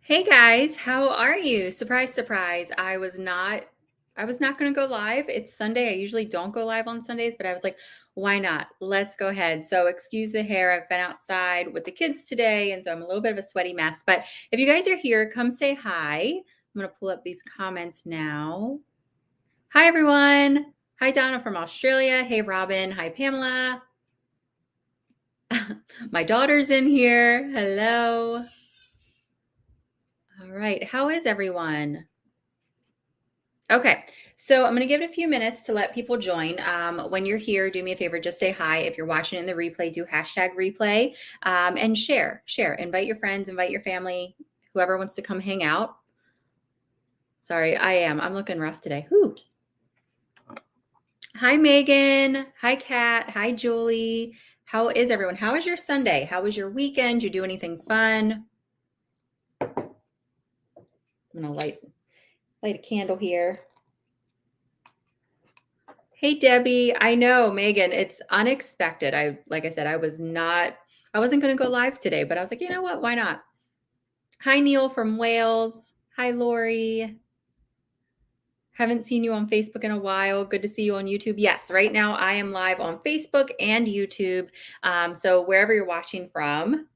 Hey guys, how are you? Surprise, surprise. I was not going to go live. It's Sunday. I usually don't go live on Sundays, but I was like, why not? Let's go ahead. So excuse the hair. I've been outside with the kids today, and so I'm a little bit of a sweaty mess. But if you guys are here, come say hi. I'm going to pull up these comments now. Hi everyone. Hi Donna from Australia. Hey Robin. Hi Pamela. My daughter's in here. Hello. All right. How is everyone? Okay, so I'm going to give it a few minutes to let people join. When you're here, do me a favor, just say hi. If you're watching in the replay, do hashtag replay and share. Invite your friends, invite your family, whoever wants to come hang out. Sorry, I'm looking rough today. Whew. Hi, Megan. Hi, Kat. Hi, Julie. How is everyone? How was your Sunday? How was your weekend? Did you do anything fun? I'm going to light a candle here. Hey Debbie, I know Megan, it's unexpected. Like I said, I wasn't going to go live today, but I was like, you know what? Why not? Hi Neil from Wales. Hi Lori. Haven't seen you on Facebook in a while. Good to see you on YouTube. Yes, right now I am live on Facebook and YouTube. So wherever you're watching from.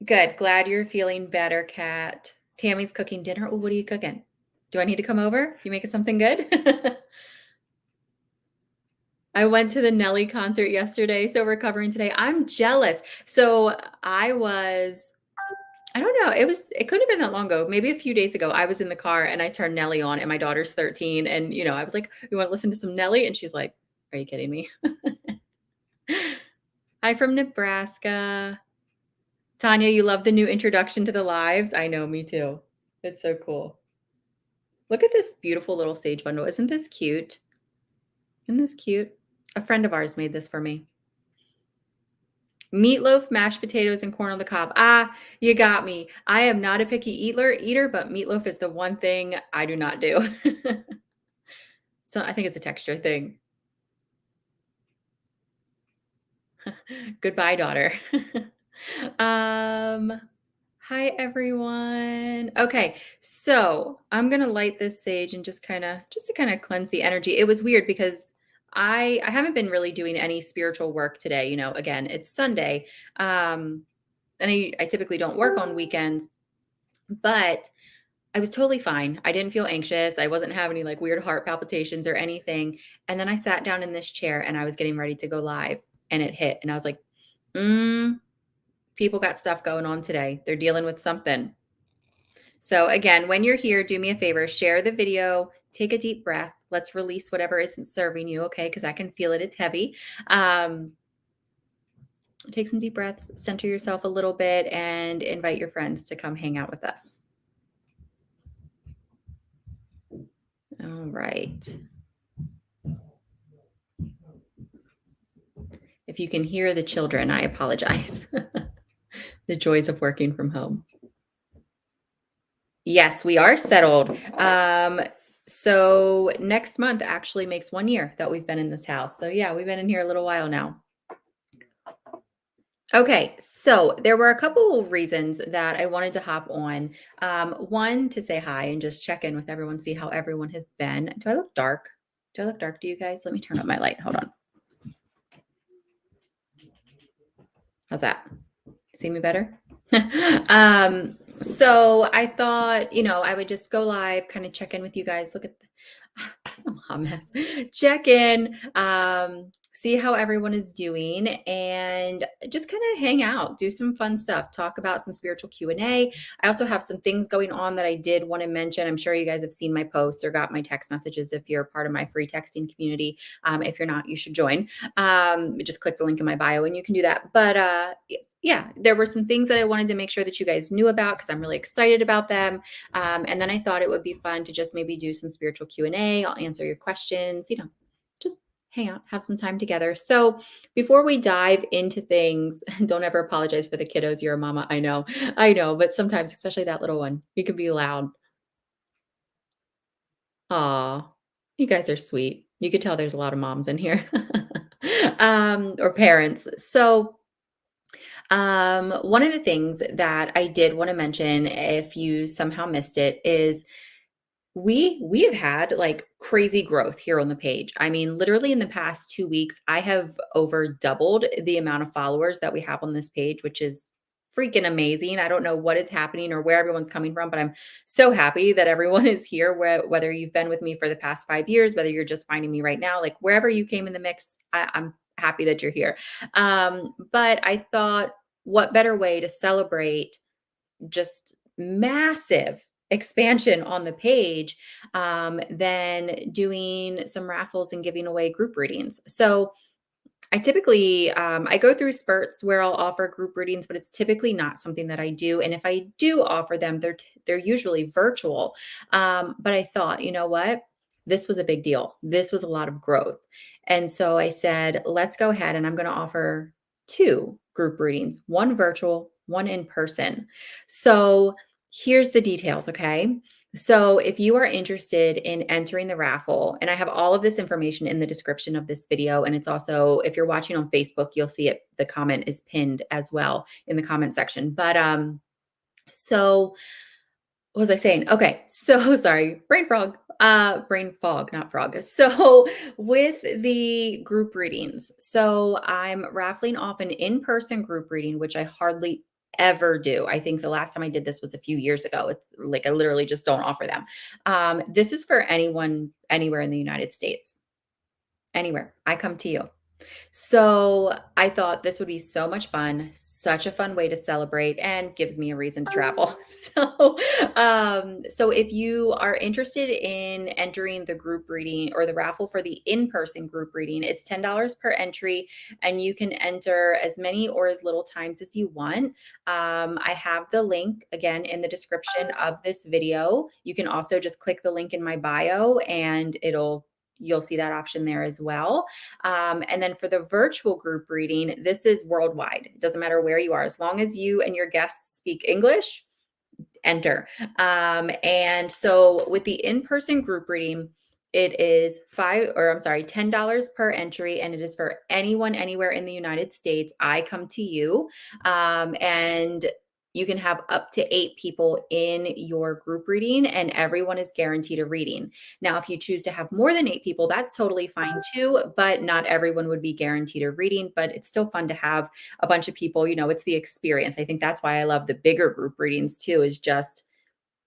Good. Glad you're feeling better, Kat. Tammy's cooking dinner. Oh, what are you cooking? Do I need to come over? You making something good? I went to the Nelly concert yesterday, so recovering today. I'm jealous. So I don't know. It couldn't have been that long ago. Maybe a few days ago, I was in the car and I turned Nelly on and my daughter's 13. And, I was like, "You want to listen to some Nelly?" And she's like, "Are you kidding me?" Hi from Nebraska. Tanya, you love the new introduction to the lives? I know, me too. It's so cool. Look at this beautiful little sage bundle. Isn't this cute? Isn't this cute? A friend of ours made this for me. Meatloaf, mashed potatoes, and corn on the cob. Ah, you got me. I am not a picky eater, but meatloaf is the one thing I do not do. So I think it's a texture thing. Goodbye, daughter. um, Hi everyone. Okay, so I'm gonna light this sage and just to kind of cleanse the energy. It was weird because I haven't been really doing any spiritual work today. Again, it's Sunday. And I typically don't work on weekends, but I was totally fine. I didn't feel anxious. I wasn't having any like weird heart palpitations or anything. And then I sat down in this chair and I was getting ready to go live and it hit. And I was like, people got stuff going on today. They're dealing with something. So again, when you're here, do me a favor, share the video, take a deep breath. Let's release whatever isn't serving you, okay? Because I can feel it. It's heavy. Take some deep breaths, center yourself a little bit, and invite your friends to come hang out with us. All right. If you can hear the children, I apologize. The joys of working from home. Yes, we are settled. So next month actually makes 1 year that we've been in this house. So yeah, we've been in here a little while now. Okay, so there were a couple reasons that I wanted to hop on. One, to say hi and just check in with everyone, see how everyone has been. Do I look dark? Do I look dark to you guys? Let me turn up my light. Hold on. How's that? See me better? So I thought, I would just go live, kind of check in with you guys, look at I'm a hot mess. Check in, see how everyone is doing, and just kind of hang out, do some fun stuff, talk about some spiritual Q&A. I also have some things going on that I did want to mention. I'm sure you guys have seen my posts or got my text messages if you're part of my free texting community. If you're not, you should join. Just click the link in my bio and you can do that. But yeah, there were some things that I wanted to make sure that you guys knew about because I'm really excited about them. And then I thought it would be fun to just maybe do some spiritual Q&A. I'll answer your questions, just hang out, have some time together. So before we dive into things, don't ever apologize for the kiddos. You're a mama. I know, but sometimes, especially that little one, he can be loud. Aw, you guys are sweet. You could tell there's a lot of moms in here or parents. So One of the things that I did want to mention, if you somehow missed it, is we have had like crazy growth here on the page. I mean, literally in the past 2 weeks, I have over doubled the amount of followers that we have on this page, which is freaking amazing. I don't know what is happening or where everyone's coming from, but I'm so happy that everyone is here, whether you've been with me for the past 5 years, whether you're just finding me right now, like wherever you came in the mix, I'm happy that you're here. But I thought, what better way to celebrate just massive expansion on the page, than doing some raffles and giving away group readings. So I typically I go through spurts where I'll offer group readings, but it's typically not something that I do. And if I do offer them, they're usually virtual. But I thought, you know what? This was a big deal. This was a lot of growth. And so I said, let's go ahead and I'm going to offer two group readings, one virtual, one in person. So here's the details, okay? So, if you are interested in entering the raffle, and I have all of this information in the description of this video, and it's also, if you're watching on Facebook, you'll see it. The comment is pinned as well in the comment section. But so what was I saying? Okay, so sorry, brain fog, not frog. So with the group readings, so I'm raffling off an in-person group reading, which I hardly ever do. I think the last time I did this was a few years ago. It's like I literally just don't offer them. This is for anyone anywhere in the United States. Anywhere. I come to you. So I thought this would be so much fun, such a fun way to celebrate and gives me a reason to travel. So if you are interested in entering the group reading or the raffle for the in-person group reading, it's $10 per entry and you can enter as many or as little times as you want. I have the link again in the description of this video. You can also just click the link in my bio and you'll see that option there as well. And then for the virtual group reading, this is worldwide. It doesn't matter where you are, as long as you and your guests speak English, enter. And so with the in-person group reading, it is $10 per entry, and it is for anyone anywhere in the United States. I come to you, and you can have up to 8 people in your group reading, and everyone is guaranteed a reading. Now, if you choose to have more than 8 people, that's totally fine too, but not everyone would be guaranteed a reading. But it's still fun to have a bunch of people. It's the experience. I think that's why I love the bigger group readings too, is just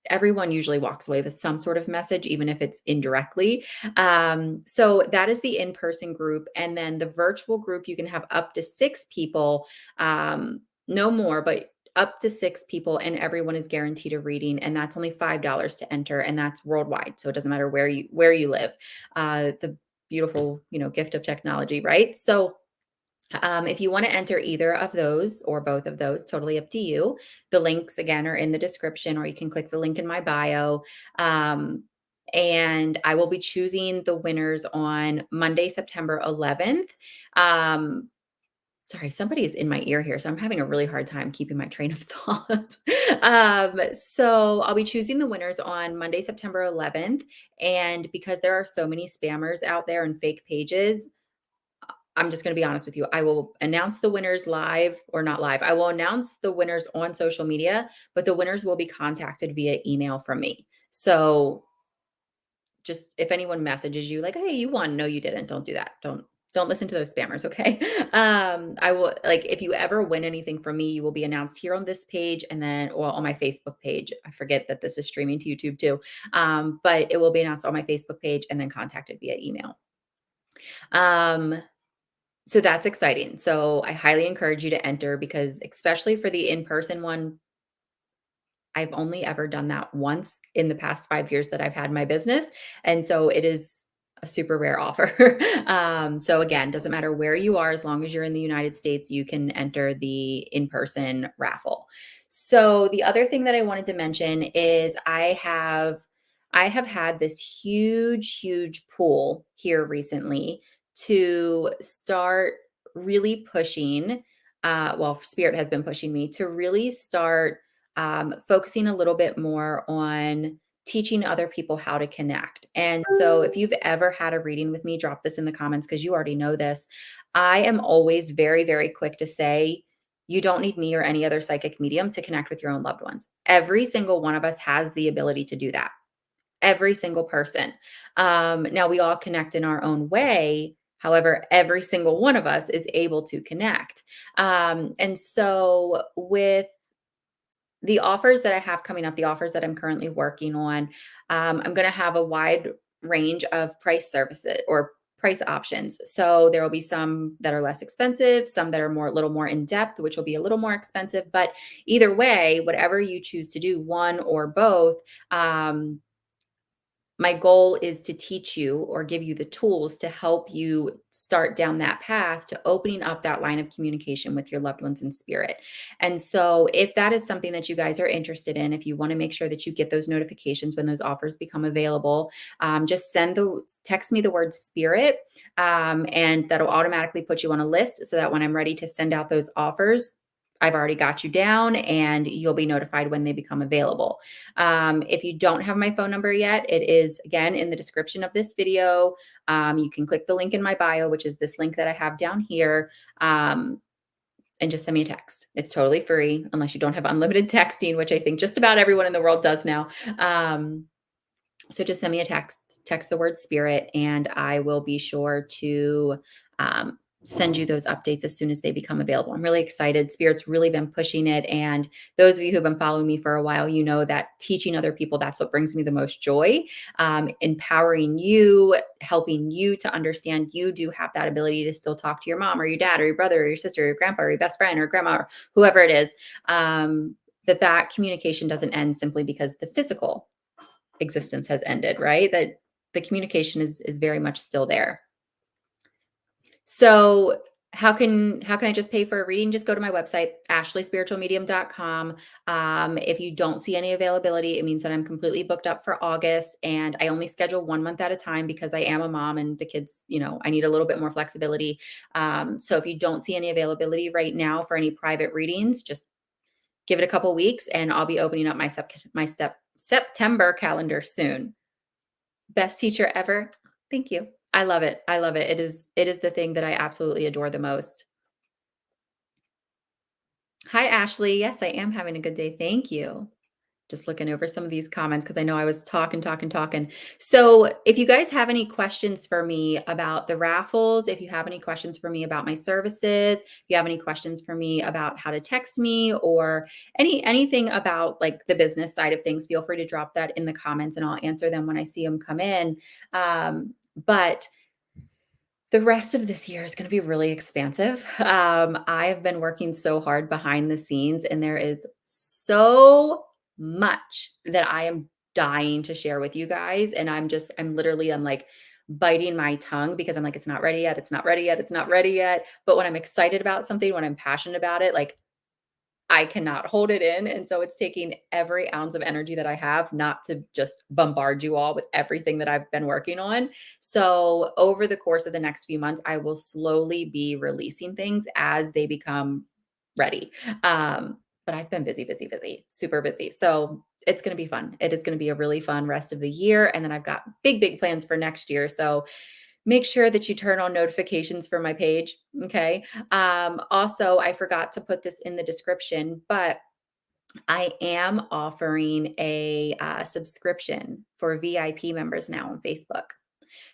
everyone usually walks away with some sort of message, even if it's indirectly. So that is the in-person group. And then the virtual group, you can have up to 6 people, no more, but up to 6 people, and everyone is guaranteed a reading. And that's only $5 to enter. And that's worldwide. So it doesn't matter where you live. The beautiful, gift of technology, right? So if you want to enter either of those or both of those, totally up to you. The links again are in the description, or you can click the link in my bio. And I will be choosing the winners on Monday, September 11th. Um, Sorry, somebody is in my ear here, so I'm having a really hard time keeping my train of thought. So I'll be choosing the winners on Monday, September 11th. And because there are so many spammers out there and fake pages, I'm just going to be honest with you. I will announce the winners live, or not live. I will announce the winners on social media, but the winners will be contacted via email from me. So just if anyone messages you like, "Hey, you won." No, you didn't. Don't do that. Don't listen to those spammers, okay? I will, like, if you ever win anything from me, you will be announced here on this page, and then or on my Facebook page. I forget that this is streaming to YouTube too. But it will be announced on my Facebook page and then contacted via email. Um so that's exciting. So I highly encourage you to enter, because especially for the in-person one, I've only ever done that once in the past 5 years that I've had my business, and so it is a super rare offer. So again, doesn't matter where you are, as long as you're in the United States, you can enter the in-person raffle. So the other thing that I wanted to mention is I have had this huge, huge pull here recently to start really pushing, well, Spirit has been pushing me to really start focusing a little bit more on teaching other people how to connect. And so, if you've ever had a reading with me, drop this in the comments, because you already know this. I am always very, very quick to say, You don't need me or any other psychic medium to connect with your own loved ones. Every single one of us has the ability to do that. Every single person. Now we all connect in our own way. However, every single one of us is able to connect. And so with the offers that I have coming up, the offers that I'm currently working on, I'm going to have a wide range of price services or price options. So there will be some that are less expensive, some that are more a little more in depth, which will be a little more expensive. But either way, whatever you choose to do, one or both, my goal is to teach you or give you the tools to help you start down that path to opening up that line of communication with your loved ones in spirit. And so, if that is something that you guys are interested in, if you want to make sure that you get those notifications when those offers become available, just text me the word spirit, and that'll automatically put you on a list so that when I'm ready to send out those offers, I've already got you down and you'll be notified when they become available. If you don't have my phone number yet, it is again in the description of this video. You can click the link in my bio, which is this link that I have down here, and just send me a text. It's totally free unless you don't have unlimited texting, which I think just about everyone in the world does now. So just send me a text the word spirit, and I will be sure to send you those updates as soon as they become available. I'm really excited. Spirit's really been pushing it. And those of you who've been following me for a while, you know that teaching other people, that's what brings me the most joy. Empowering you, helping you to understand you do have that ability to still talk to your mom or your dad or your brother or your sister or your grandpa or your best friend or grandma or whoever it is. That communication doesn't end simply because the physical existence has ended, right? That the communication is very much still there. So how can I just pay for a reading? Just go to my website, ashleyspiritualmedium.com. If you don't see any availability, it means that I'm completely booked up for August, and I only schedule 1 month at a time because I am a mom and the kids, I need a little bit more flexibility. So if you don't see any availability right now for any private readings, just give it a couple weeks and I'll be opening up my September calendar soon. Best teacher ever. Thank you. I love it. I love it. It is the thing that I absolutely adore the most. Hi, Ashley. Yes, I am having a good day. Thank you. Just looking over some of these comments because I know I was talking, talking, talking. So, if you guys have any questions for me about the raffles, if you have any questions for me about my services, if you have any questions for me about how to text me or anything about like the business side of things, feel free to drop that in the comments and I'll answer them when I see them come in. But the rest of this year is gonna be really expansive. I have been working so hard behind the scenes, and there is so much that I am dying to share with you guys, and I'm like biting my tongue because I'm like, "It's not ready yet, it's not ready yet, it's not ready yet." But when I'm excited about something, when I'm passionate about it, like I cannot hold it in, and so it's taking every ounce of energy that I have not to just bombard you all with everything that I've been working on. So, over the course of the next few months, I will slowly be releasing things as they become ready. But I've been busy, busy, busy, super busy. So, it's gonna be fun. It is gonna be a really fun rest of the year, and then I've got big, big plans for next year. So, make sure that you turn on notifications for my page, okay? Also, I forgot to put this in the description, but I am offering a subscription for VIP members now on Facebook.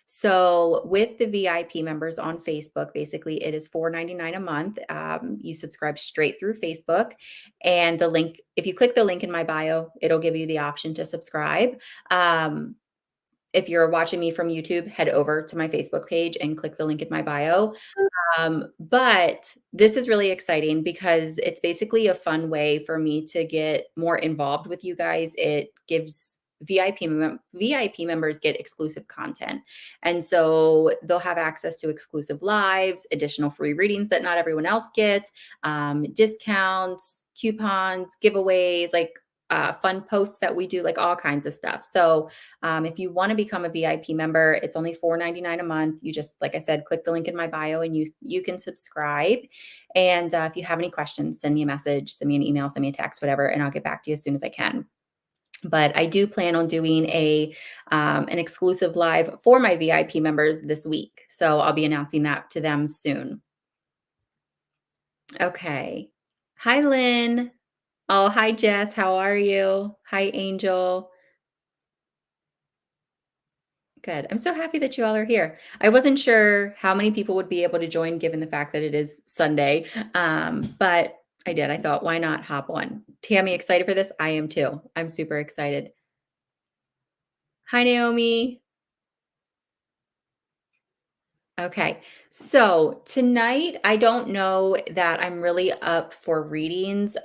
So, with the VIP members on Facebook, basically it is $4.99 a month. You subscribe straight through Facebook, and the link, if you click the link in my bio, it'll give you the option to subscribe. Um, if you're watching me from YouTube, head over to my Facebook page and click the link in my bio. But this is really exciting because it's basically a fun way for me to get more involved with you guys. It gives VIP members get exclusive content. And so they'll have access to exclusive lives, additional free readings that not everyone else gets, discounts, coupons, giveaways, like fun posts that we do, like all kinds of stuff. So if you want to become a VIP member, it's only $4.99 a month. You just, like I said, click the link in my bio and you can subscribe. And if you have any questions, send me a message, send me an email, send me a text, whatever, and I'll get back to you as soon as I can. But I do plan on doing an exclusive live for my VIP members this week. So I'll be announcing that to them soon. Okay. Hi, Lynn. Oh, hi, Jess. How are you? Hi, Angel. Good. I'm so happy that you all are here. I wasn't sure how many people would be able to join given the fact that it is Sunday, but I did. I thought, why not hop on? Tammy, excited for this? I am too. I'm super excited. Hi, Naomi. Okay. So tonight, I don't know that I'm really up for readings.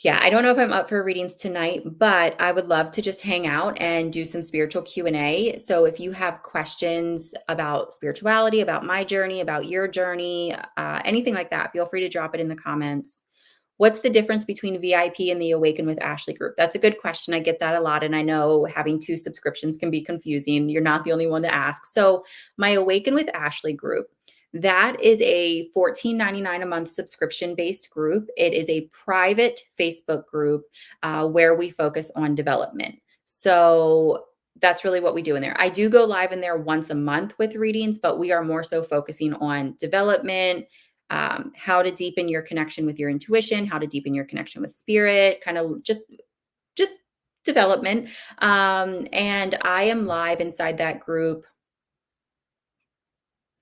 Yeah, I don't know if I'm up for readings tonight, but I would love to just hang out and do some spiritual Q&A. So if you have questions about spirituality, about my journey, about your journey, anything like that, feel free to drop it in the comments. What's the difference between VIP and the Awaken with Ashley group? That's a good question. I get that a lot. And I know having two subscriptions can be confusing. You're not the only one to ask. So, my Awaken with Ashley group, that is a $14.99 a month subscription based group. It is a private Facebook group where we focus on development. So, that's really what we do in there. I do go live in there once a month with readings, but we are more so focusing on development, how to deepen your connection with your intuition, how to deepen your connection with spirit, kind of just development. And I am live inside that group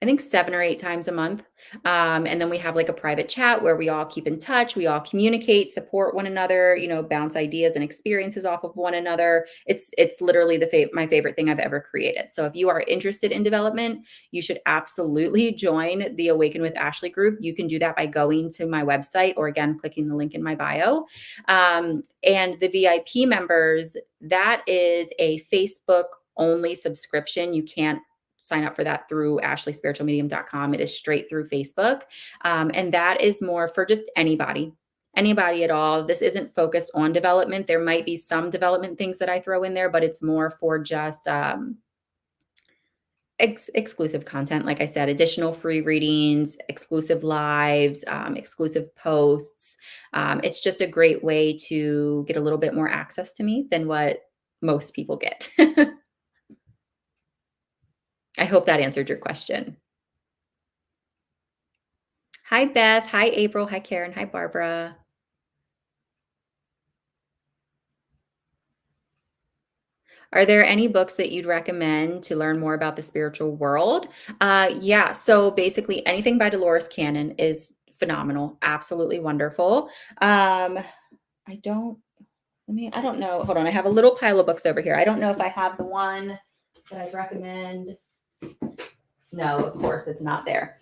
I think 7 or 8 times a month. And then we have like a private chat where we all keep in touch, we all communicate, support one another, bounce ideas and experiences off of one another. It's literally my favorite thing I've ever created. So if you are interested in development, you should absolutely join the Awaken with Ashley group. You can do that by going to my website or again clicking the link in my bio. And the VIP members, that is a Facebook only subscription. You can't sign up for that through ashleyspiritualmedium.com. It is straight through Facebook. And that is more for just anybody at all. This isn't focused on development. There might be some development things that I throw in there, but it's more for just exclusive content. Like I said, additional free readings, exclusive lives, exclusive posts. It's just a great way to get a little bit more access to me than what most people get. I hope that answered your question. Hi, Beth. Hi, April. Hi, Karen. Hi, Barbara. Are there any books that you'd recommend to learn more about the spiritual world? Yeah. So basically, anything by Dolores Cannon is phenomenal, absolutely wonderful. I don't, I don't know. Hold on. I have a little pile of books over here. I don't know if I have the one that I'd recommend. No, of course, it's not there.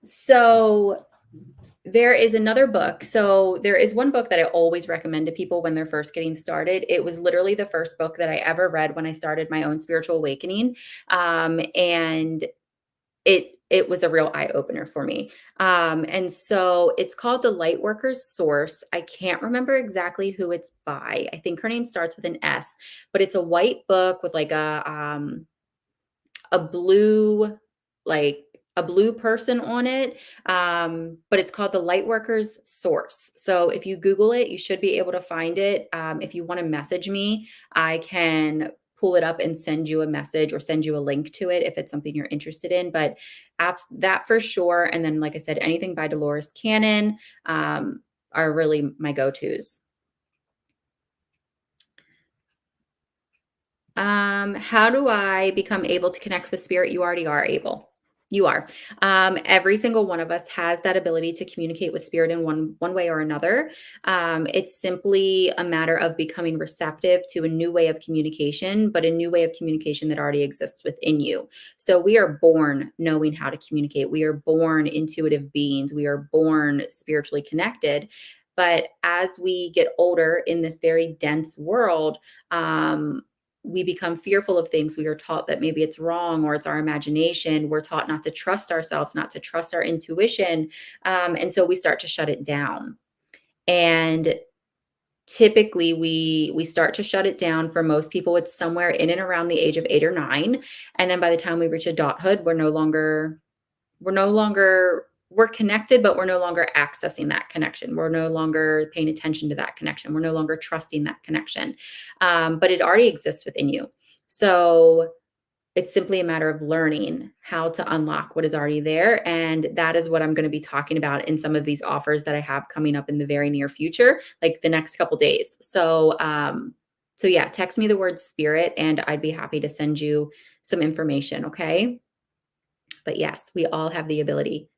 So there is another book. So there is one book that I always recommend to people when they're first getting started. It was literally the first book that I ever read when I started my own spiritual awakening. And it was a real eye opener for me. And so it's called The Lightworker's Source. I can't remember exactly who it's by. I think her name starts with an S, but it's a white book with like a blue like a blue person on it, but it's called The Lightworker's Source. So if you Google it, you should be able to find it. If you want to message me, I can pull it up and send you a message or send you a link to it if it's something you're interested in. But apps that for sure. And then, like I said, anything by Dolores Cannon are really my go-tos. How do I become able to connect with spirit? You already are able. You are. Every single one of us has that ability to communicate with spirit in one way or another. It's simply a matter of becoming receptive to a new way of communication, but a new way of communication that already exists within you. So we are born knowing how to communicate. We are born intuitive beings. We are born spiritually connected. But as we get older in this very dense world, we become fearful of things. We are taught that maybe it's wrong or it's our imagination. We're taught not to trust ourselves, not to trust our intuition. And so we start to shut it down. And typically we start to shut it down. For most people, it's somewhere in and around the age of 8 or 9. And then by the time we reach adulthood, we're connected, but we're no longer accessing that connection. We're no longer paying attention to that connection. We're no longer trusting that connection. But it already exists within you. So It's simply a matter of learning how to unlock what is already there, and that is what I'm gonna be talking about in some of these offers that I have coming up in the very near future, like the next couple days. So yeah, text me the word spirit and I'd be happy to send you some information, okay? But yes, we all have the ability.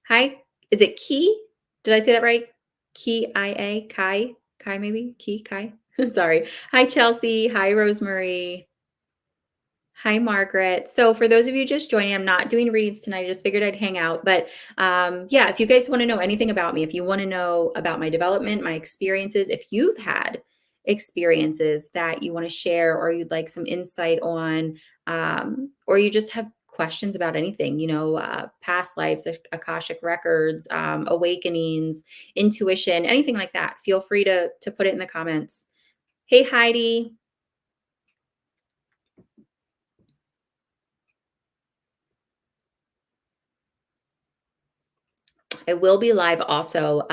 Hi, is it Key? Did I say that right? Key IA, Kai, Kai maybe? Key, Kai? Sorry. Hi, Chelsea. Hi, Rosemary. Hi, Margaret. So, for those of you just joining, I'm not doing readings tonight. I just figured I'd hang out. But yeah, if you guys want to know anything about me, if you want to know about my development, my experiences, if you've had experiences that you want to share or you'd like some insight on, or you just have questions about anything, past lives, Akashic records, awakenings, intuition, anything like that, feel free to put it in the comments. Hey, Heidi. I will be live also.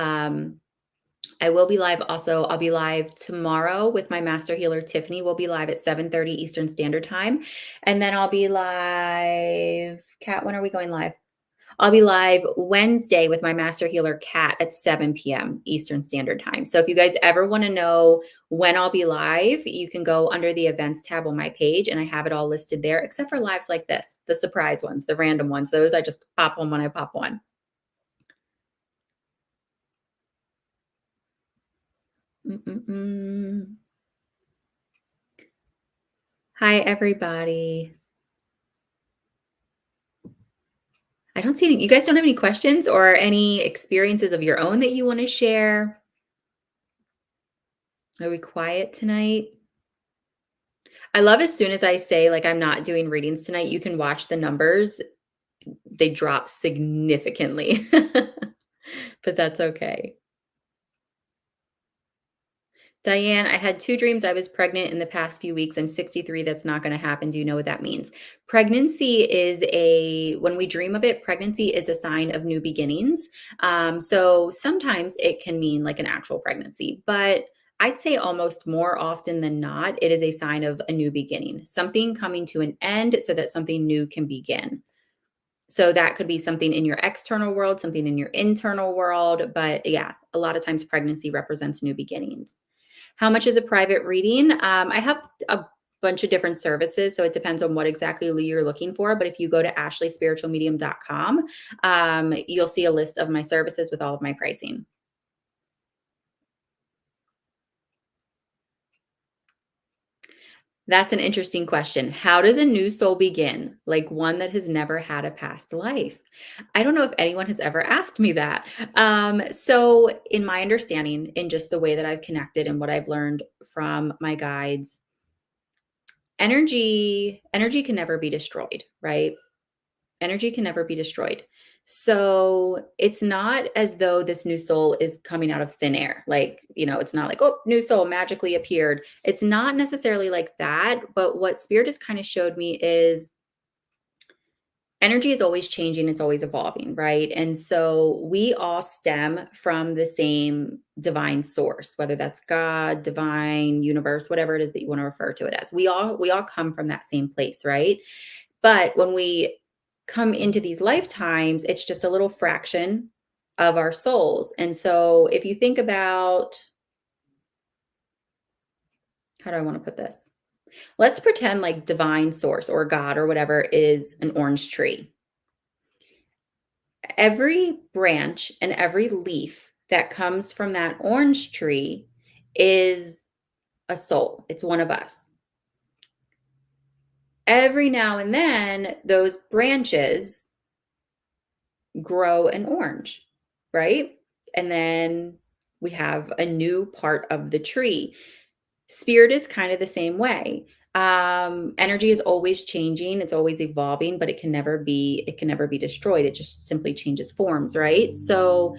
I will be live also. I'll be live tomorrow with my master healer, Tiffany. We'll be live at 7:30 Eastern Standard Time. And then I'll be live. Kat, when are we going live? I'll be live Wednesday with my master healer, Kat, at 7 p.m. Eastern Standard Time. So if you guys ever want to know when I'll be live, you can go under the events tab on my page and I have it all listed there, except for lives like this, the surprise ones, the random ones. Those I just pop on when I pop on. Mm-mm-mm. Hi, everybody. I don't see any. You guys don't have any questions or any experiences of your own that you want to share? Are we quiet tonight? I love as soon as I say, like, I'm not doing readings tonight, you can watch the numbers. They drop significantly, but that's okay. Diane, I had 2 dreams I was pregnant in the past few weeks. I'm 63, that's not gonna happen. Do you know what that means? Pregnancy is when we dream of it, pregnancy is a sign of new beginnings. So sometimes it can mean like an actual pregnancy, but I'd say almost more often than not, it is a sign of a new beginning, something coming to an end so that something new can begin. So that could be something in your external world, something in your internal world, but yeah, a lot of times pregnancy represents new beginnings. How much is a private reading? I have a bunch of different services, so it depends on what exactly you're looking for. But if you go to ashleyspiritualmedium.com, you'll see a list of my services with all of my pricing. That's an interesting question. How does a new soul begin? Like one that has never had a past life? I don't know if anyone has ever asked me that. So, in my understanding, in just the way that I've connected and what I've learned from my guides, energy can never be destroyed, right? Energy can never be destroyed. So it's not as though this new soul is coming out of thin air. Like, it's not like, oh, new soul magically appeared. It's not necessarily like that. But what spirit has kind of showed me is energy is always changing, it's always evolving, right? And so we all stem from the same divine source, whether that's God, divine, universe, whatever it is that you want to refer to it as. We all come from that same place, right? But when we come into these lifetimes, it's just a little fraction of our souls. And so if you think about, how do I want to put this? Let's pretend like divine source or God or whatever is an orange tree. Every branch and every leaf that comes from that orange tree is a soul. It's one of us. Every now and then, those branches grow an orange, right? And then we have a new part of the tree. Spirit is kind of the same way. Energy is always changing, it's always evolving, but it can never be destroyed. It just simply changes forms, right? So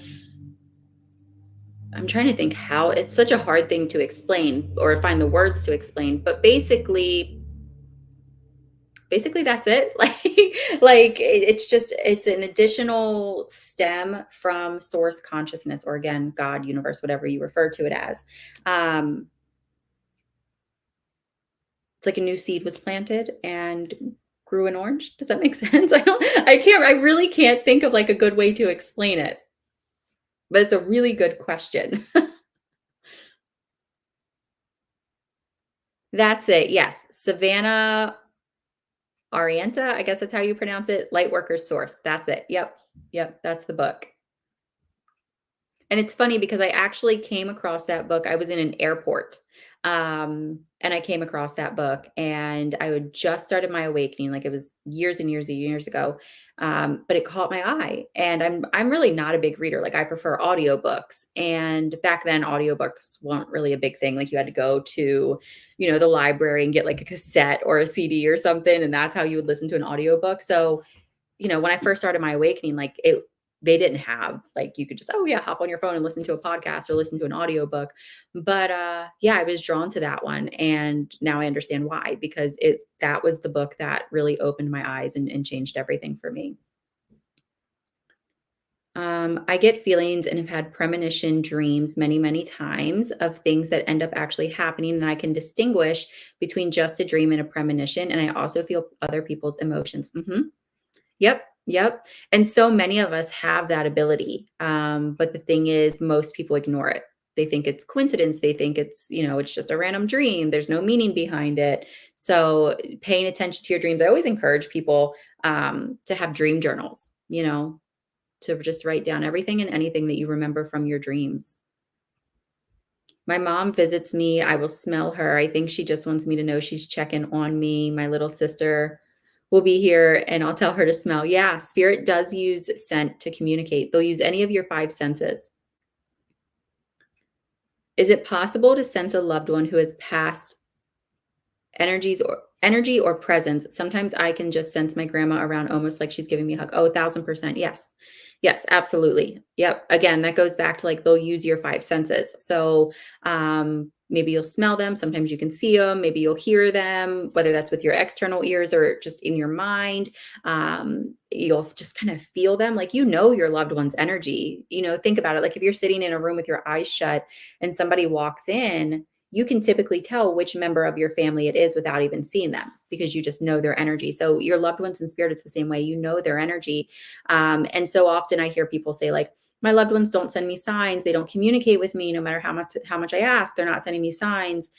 I'm trying to think how it's such a hard thing to explain or find the words to explain, but basically that's it. It's an additional stem from source consciousness, or again, God, universe, whatever you refer to it as. Um, it's like a new seed was planted and grew an orange. Does that make sense? I really can't think of like a good way to explain it, but it's a really good question. That's it. Yes. Savannah Arienta, I guess that's how you pronounce it. Lightworker's Source. That's it. Yep. Yep. That's the book. And it's funny because I actually came across that book. I was in an airport, and I came across that book, and I had just started my awakening, like it was years and years and years ago. But it caught my eye, and I'm really not a big reader. Like I prefer audiobooks, and back then audiobooks weren't really a big thing. Like you had to go to, the library and get like a cassette or a CD or something, and that's how you would listen to an audiobook. So when I first started my awakening, like they didn't have like you could just, oh yeah, hop on your phone and listen to a podcast or listen to an audiobook. But yeah, I was drawn to that one. And now I understand why, because that was the book that really opened my eyes and changed everything for me. I get feelings and have had premonition dreams many, many times of things that end up actually happening. And I can distinguish between just a dream and a premonition. And I also feel other people's emotions. Yep, yep. And so many of us have that ability. But the thing is, most people ignore it. They think it's coincidence. They think it's just a random dream. There's no meaning behind it. So paying attention to your dreams, I always encourage people to have dream journals, to just write down everything and anything that you remember from your dreams. My mom visits me. I will smell her. I think she just wants me to know she's checking on me. My little sister will be here and I'll tell her to smell. Yeah, spirit does use scent to communicate. They'll use any of your five senses. Is it possible to sense a loved one who has passed energy or presence? Sometimes I can just sense my grandma around almost like she's giving me a hug. Oh, 1,000%. Yes. Yes, absolutely. Yep. Again, that goes back to like they'll use your five senses. So maybe you'll smell them. Sometimes you can see them. Maybe you'll hear them, whether that's with your external ears or just in your mind. You'll just kind of feel them. Like your loved one's energy. Think about it. Like if you're sitting in a room with your eyes shut and somebody walks in, you can typically tell which member of your family it is without even seeing them because you just know their energy. So your loved ones in spirit, it's the same way. Their energy. And so often I hear people say like, my loved ones don't send me signs. They don't communicate with me no matter how much I ask. They're not sending me signs.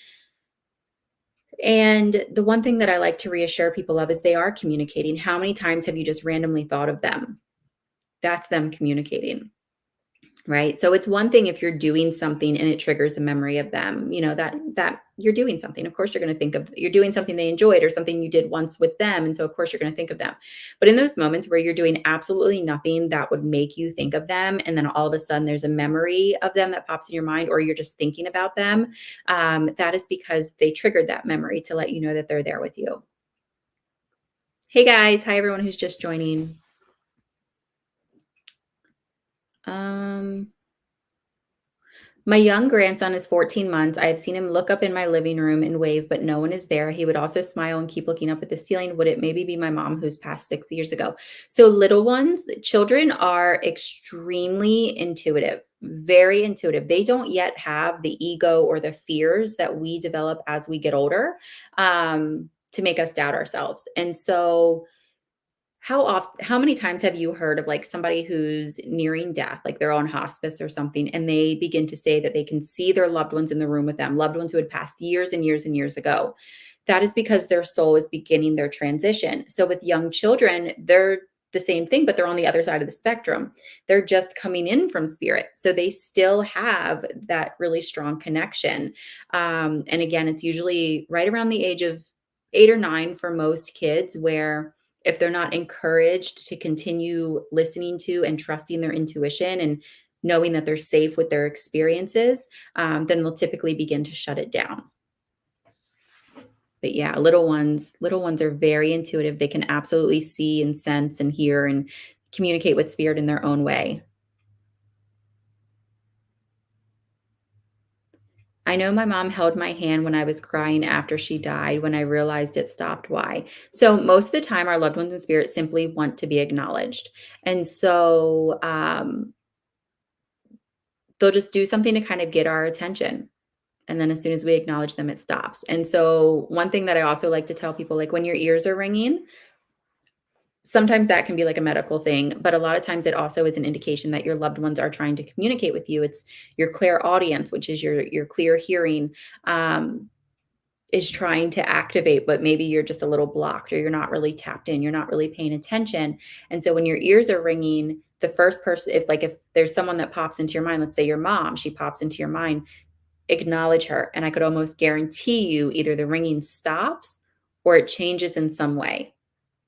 And the one thing that I like to reassure people of is they are communicating. How many times have you just randomly thought of them? That's them communicating. Right. So it's one thing if you're doing something and it triggers a memory of them, that you're doing something. Of course, you're going to think of you're doing something they enjoyed or something you did once with them. And so, of course, you're going to think of them. But in those moments where you're doing absolutely nothing that would make you think of them, and then all of a sudden there's a memory of them that pops in your mind, or you're just thinking about them, that is because they triggered that memory to let you know that they're there with you. Hey, guys. Hi, everyone who's just joining. My young grandson is 14 months. I have seen him look up in my living room and wave, but no one is there. He would also smile and keep looking up at the ceiling. Would it maybe be my mom who's passed 6 years ago? So, children are extremely intuitive, very intuitive. They don't yet have the ego or the fears that we develop as we get older to make us doubt ourselves. And so, how many times have you heard of like somebody who's nearing death, like they're on hospice or something, and they begin to say that they can see their loved ones in the room with them, loved ones who had passed years and years and years ago? That is because their soul is beginning their transition. So with young children, they're the same thing, but they're on the other side of the spectrum. They're just coming in from spirit. So they still have that really strong connection. And again, it's usually right around the age of 8 or 9 for most kids, where if they're not encouraged to continue listening to and trusting their intuition and knowing that they're safe with their experiences, then they'll typically begin to shut it down. But yeah, little ones are very intuitive. They can absolutely see and sense and hear and communicate with spirit in their own way. I know my mom held my hand when I was crying after she died. When I realized it stopped, why? So most of the time, our loved ones in spirit simply want to be acknowledged. And so they'll just do something to kind of get our attention. And then as soon as we acknowledge them, it stops. And so one thing that I also like to tell people, like when your ears are ringing, Sometimes that can be like a medical thing, but a lot of times it also is an indication that your loved ones are trying to communicate with you. It's your clear audience, which is your clear hearing, is trying to activate, but maybe you're just a little blocked or you're not really tapped in, you're not really paying attention. And so when your ears are ringing, the first person, if there's someone that pops into your mind, let's say your mom, she pops into your mind, acknowledge her. And I could almost guarantee you either the ringing stops or it changes in some way.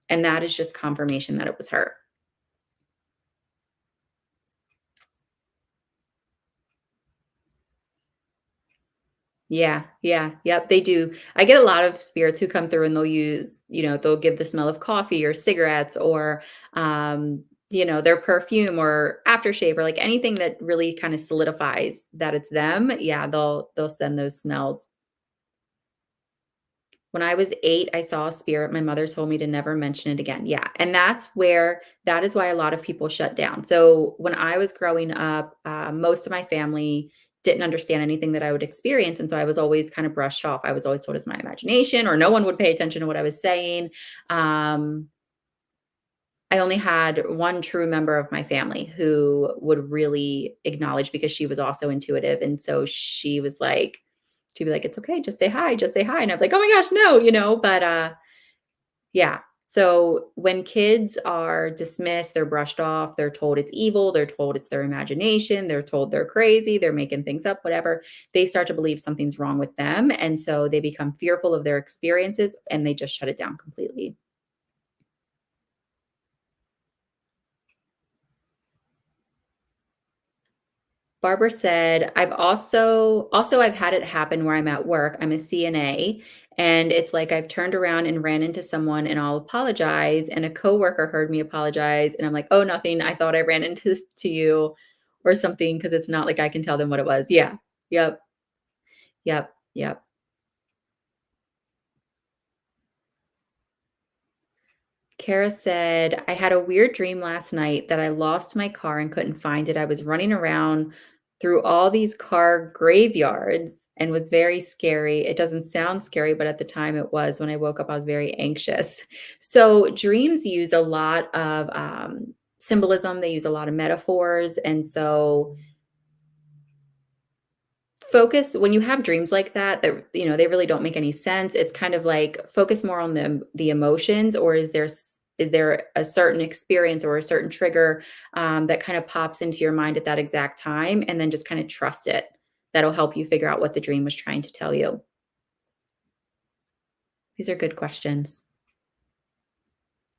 And that is just confirmation that it was her. Yeah, yeah, yep, they do. I get a lot of spirits who come through and they'll use, they'll give the smell of coffee or cigarettes or, their perfume or aftershave or like anything that really kind of solidifies that it's them. Yeah, they'll send those smells. When I was 8, I saw a spirit. My mother told me to never mention it again. Yeah, and that is why a lot of people shut down. So, when I was growing up, most of my family didn't understand anything that I would experience, and so I was always kind of brushed off. I was always told it's my imagination or no one would pay attention to what I was saying. Um, I only had one true member of my family who would really acknowledge because she was also intuitive, and so she'd be like, "It's okay, just say hi," and I was like, "Oh my gosh, no," but, yeah. So, when kids are dismissed, they're brushed off, they're told it's evil, they're told it's their imagination, they're told they're crazy, they're making things up, whatever, they start to believe something's wrong with them, and so they become fearful of their experiences, and they just shut it down completely. Barbara said, I've had it happen where I'm at work. I'm a CNA, and it's like I've turned around and ran into someone and I'll apologize, and a coworker heard me apologize, and I'm like, "Oh, nothing. I thought I ran into this to you or something because it's not like I can tell them what it was." Yeah. Yep. Yep. Yep. Kara said, I had a weird dream last night that I lost my car and couldn't find it. I was running around through all these car graveyards and was very scary. It doesn't sound scary, but at the time it was. When I woke up, I was very anxious. So, dreams use a lot of symbolism, they use a lot of metaphors. And so, focus when you have dreams like that they really don't make any sense. It's kind of like focus more on the emotions, or is there a certain experience or a certain trigger that kind of pops into your mind at that exact time, and then just kind of trust it. That'll help you figure out what the dream was trying to tell you. These are good questions.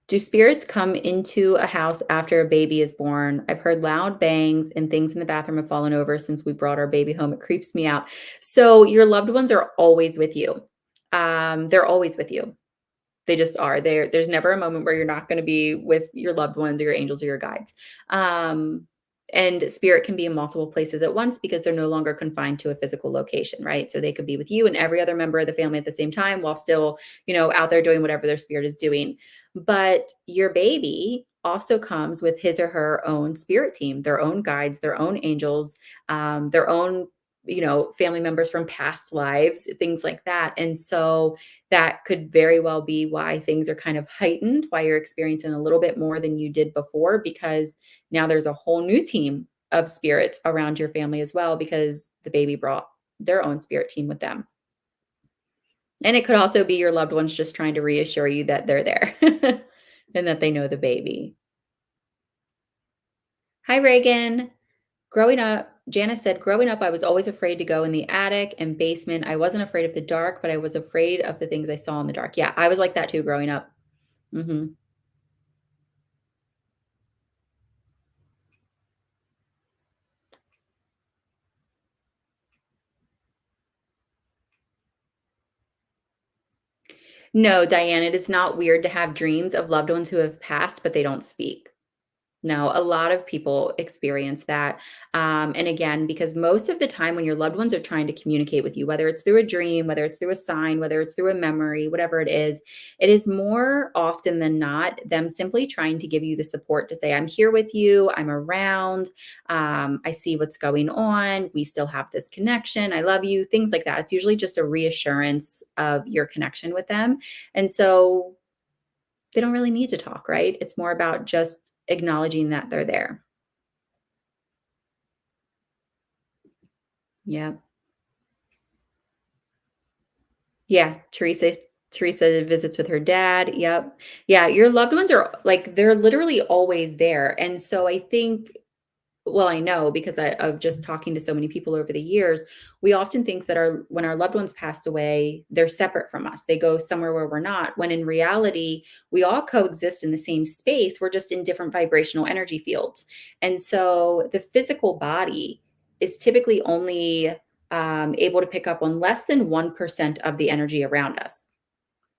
Do spirits come into a house after a baby is born? I've heard loud bangs and things in the bathroom have fallen over since we brought our baby home. It creeps me out. So your loved ones are always with you. They're always with you. They just are. There's never a moment where you're not gonna be with your loved ones or your angels or your guides. Um, and spirit can be in multiple places at once because they're no longer confined to a physical location, right? So they could be with you and every other member of the family at the same time while still, out there doing whatever their spirit is doing. But your baby also comes with his or her own spirit team, their own guides, their own angels, their own, family members from past lives, things like that. And so that could very well be why things are kind of heightened, why you're experiencing a little bit more than you did before, because now there's a whole new team of spirits around your family as well, because the baby brought their own spirit team with them. And it could also be your loved ones just trying to reassure you that they're there and that they know the baby. Hi, Reagan. Janice said, growing up, I was always afraid to go in the attic and basement. I wasn't afraid of the dark, but I was afraid of the things I saw in the dark. Yeah, I was like that too growing up. Hmm. No, Diane, it is not weird to have dreams of loved ones who have passed, but they don't speak. No, a lot of people experience that. And again, because most of the time when your loved ones are trying to communicate with you, whether it's through a dream, whether it's through a sign, whether it's through a memory, whatever it is more often than not them simply trying to give you the support to say, I'm here with you, I'm around, I see what's going on, we still have this connection, I love you, things like that. It's usually just a reassurance of your connection with them. And so they don't really need to talk, right? It's more about just acknowledging that they're there. Yeah. Yeah, Teresa visits with her dad, yep. Yeah, your loved ones are, like, they're literally always there, and so I think, well, I know because of just talking to so many people over the years, we often think that when our loved ones passed away, they're separate from us. They go somewhere where we're not, when in reality, we all coexist in the same space. We're just in different vibrational energy fields. And so the physical body is typically only able to pick up on less than 1% of the energy around us.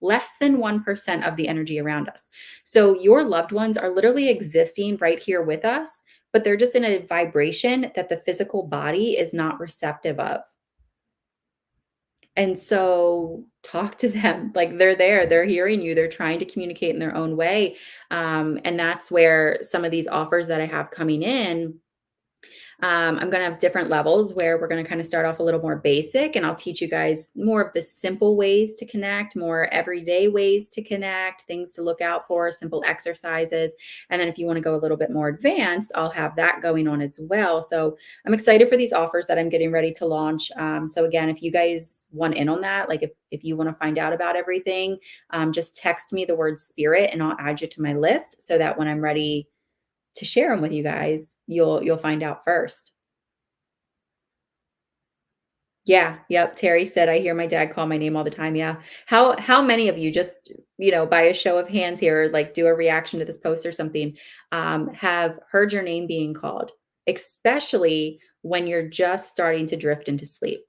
Less than 1% of the energy around us. So your loved ones are literally existing right here with us, but they're just in a vibration that the physical body is not receptive of. And so talk to them like they're there, they're hearing you, they're trying to communicate in their own way. And that's where some of these offers that I have coming in, I'm going to have different levels where we're going to kind of start off a little more basic, and I'll teach you guys more of the simple ways to connect, more everyday ways to connect, things to look out for, simple exercises. And then if you want to go a little bit more advanced, I'll have that going on as well. So I'm excited for these offers that I'm getting ready to launch. So again, if you guys want in on that, like if you want to find out about everything, just text me the word spirit and I'll add you to my list so that when I'm ready to share them with you guys, you'll find out first. Yeah, yep, Terry said, "I hear my dad call my name all the time." Yeah. How many of you just, by a show of hands here, like do a reaction to this post or something, have heard your name being called, especially when you're just starting to drift into sleep?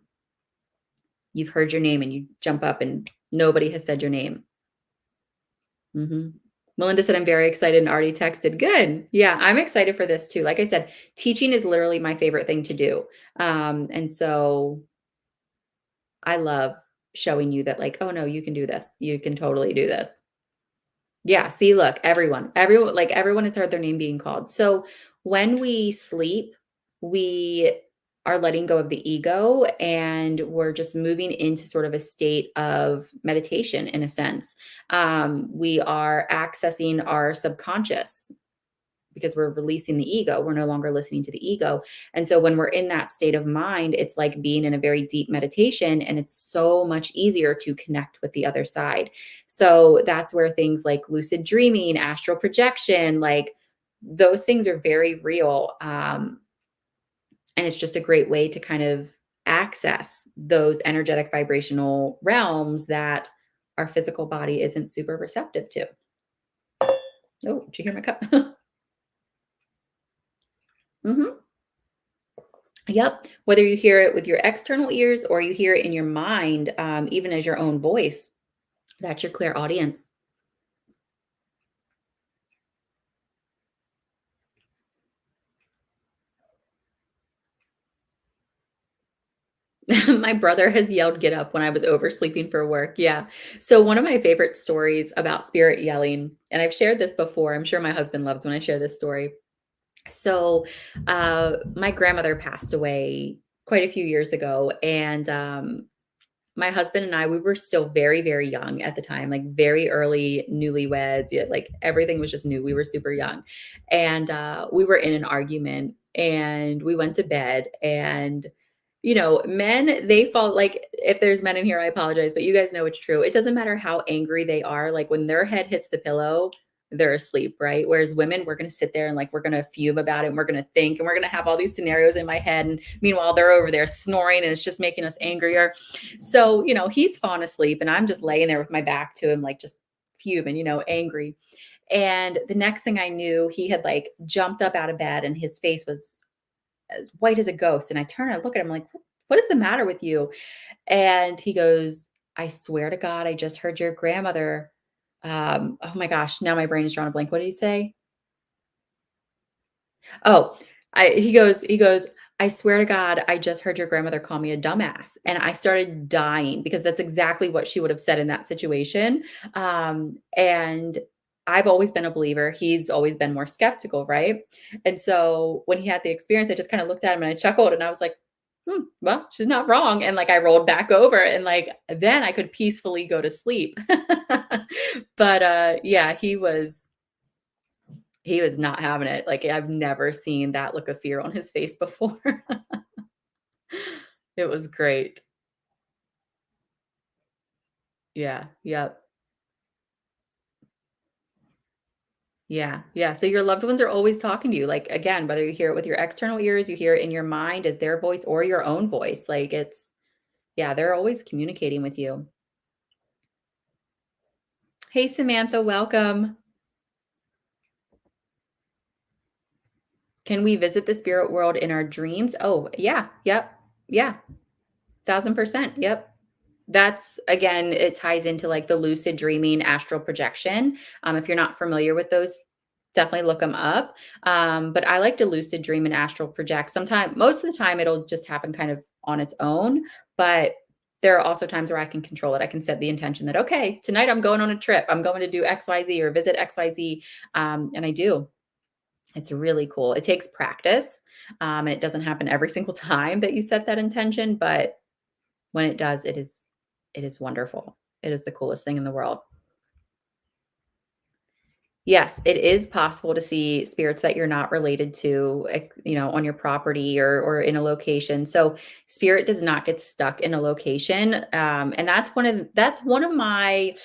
You've heard your name and you jump up and nobody has said your name. Mhm. Melinda said, "I'm very excited and already texted." Good. Yeah, I'm excited for this too. Like I said, teaching is literally my favorite thing to do. And so I love showing you that, like, "Oh, no, you can do this. You can totally do this." Yeah, see, look, everyone has heard their name being called. So, when we sleep, we are letting go of the ego and we're just moving into sort of a state of meditation in a sense. We are accessing our subconscious because we're releasing the ego. We're no longer listening to the ego. And so when we're in that state of mind, it's like being in a very deep meditation, and it's so much easier to connect with the other side. So that's where things like lucid dreaming, astral projection, like those things are very real. And it's just a great way to kind of access those energetic vibrational realms that our physical body isn't super receptive to. Oh, did you hear my cup? hmm Yep. Whether you hear it with your external ears or you hear it in your mind, even as your own voice, that's your clear audience. My brother has yelled "get up" when I was oversleeping for work. Yeah. So one of my favorite stories about spirit yelling, and I've shared this before. I'm sure my husband loves when I share this story. So my grandmother passed away quite a few years ago, and my husband and I, we were still very, very young at the time, like very early newlyweds. Yeah, like everything was just new. We were super young. And we were in an argument and we went to bed. And, men, they fall like, if there's men in here, I apologize, but you guys know it's true. It doesn't matter how angry they are. Like when their head hits the pillow, they're asleep, right? Whereas women, we're going to sit there and like we're going to fume about it and we're going to think and we're going to have all these scenarios in my head. And meanwhile, they're over there snoring and it's just making us angrier. So, he's fallen asleep and I'm just laying there with my back to him, like just fuming, angry. And the next thing I knew, he had like jumped up out of bed and his face was as white as a ghost. And I turn and I look at him like, what is the matter with you? And he goes, I swear to God, I just heard your grandmother. Oh my gosh, now my brain is drawing a blank. What did he say? Oh, he goes, "I swear to God, I just heard your grandmother call me a dumbass." And I started dying because that's exactly what she would have said in that situation. And I've always been a believer. He's always been more skeptical, right? And so when he had the experience, I just kind of looked at him and I chuckled and I was like, well, she's not wrong. And like I rolled back over and like then I could peacefully go to sleep. But, yeah, he was not having it. Like, I've never seen that look of fear on his face before. It was great. Yeah, yep. Yeah, yeah. So your loved ones are always talking to you. Like, again, whether you hear it with your external ears, you hear it in your mind as their voice or your own voice. Like, yeah, they're always communicating with you. Hey, Samantha, welcome. Can we visit the spirit world in our dreams? Oh, yeah, yep, yeah, 1000%. Yep. That's again, it ties into like the lucid dreaming, astral projection. If you're not familiar with those, definitely look them up. But I like to lucid dream and astral project. Sometimes, most of the time, it'll just happen kind of on its own. But there are also times where I can control it. I can set the intention that, okay, tonight I'm going on a trip. I'm going to do XYZ or visit XYZ. And I do. It's really cool. It takes practice. And it doesn't happen every single time that you set that intention. But when it does, it is wonderful. It is the coolest thing in the world. Yes, it is possible to see spirits that you're not related to, on your property or in a location. So spirit does not get stuck in a location, and that's one of my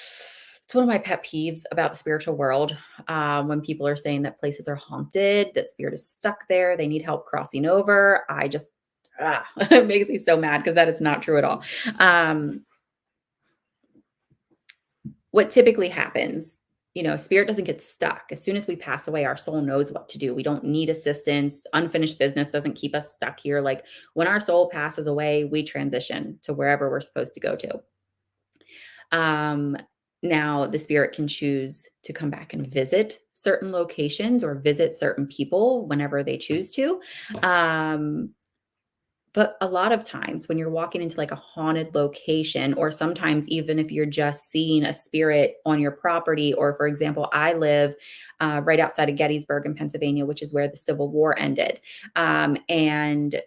pet peeves about the spiritual world. When people are saying that places are haunted, that spirit is stuck there, they need help crossing over. I just it makes me so mad because that is not true at all. Um, what typically happens, spirit doesn't get stuck. As soon as we pass away, our soul knows what to do. We don't need assistance. Unfinished business doesn't keep us stuck here. Like when our soul passes away, we transition to wherever we're supposed to go to. Um, Now, the spirit can choose to come back and visit certain locations or visit certain people whenever they choose to. Um, but a lot of times when you're walking into like a haunted location, or sometimes even if you're just seeing a spirit on your property, or for example, I live right outside of Gettysburg in Pennsylvania, which is where the Civil War ended. And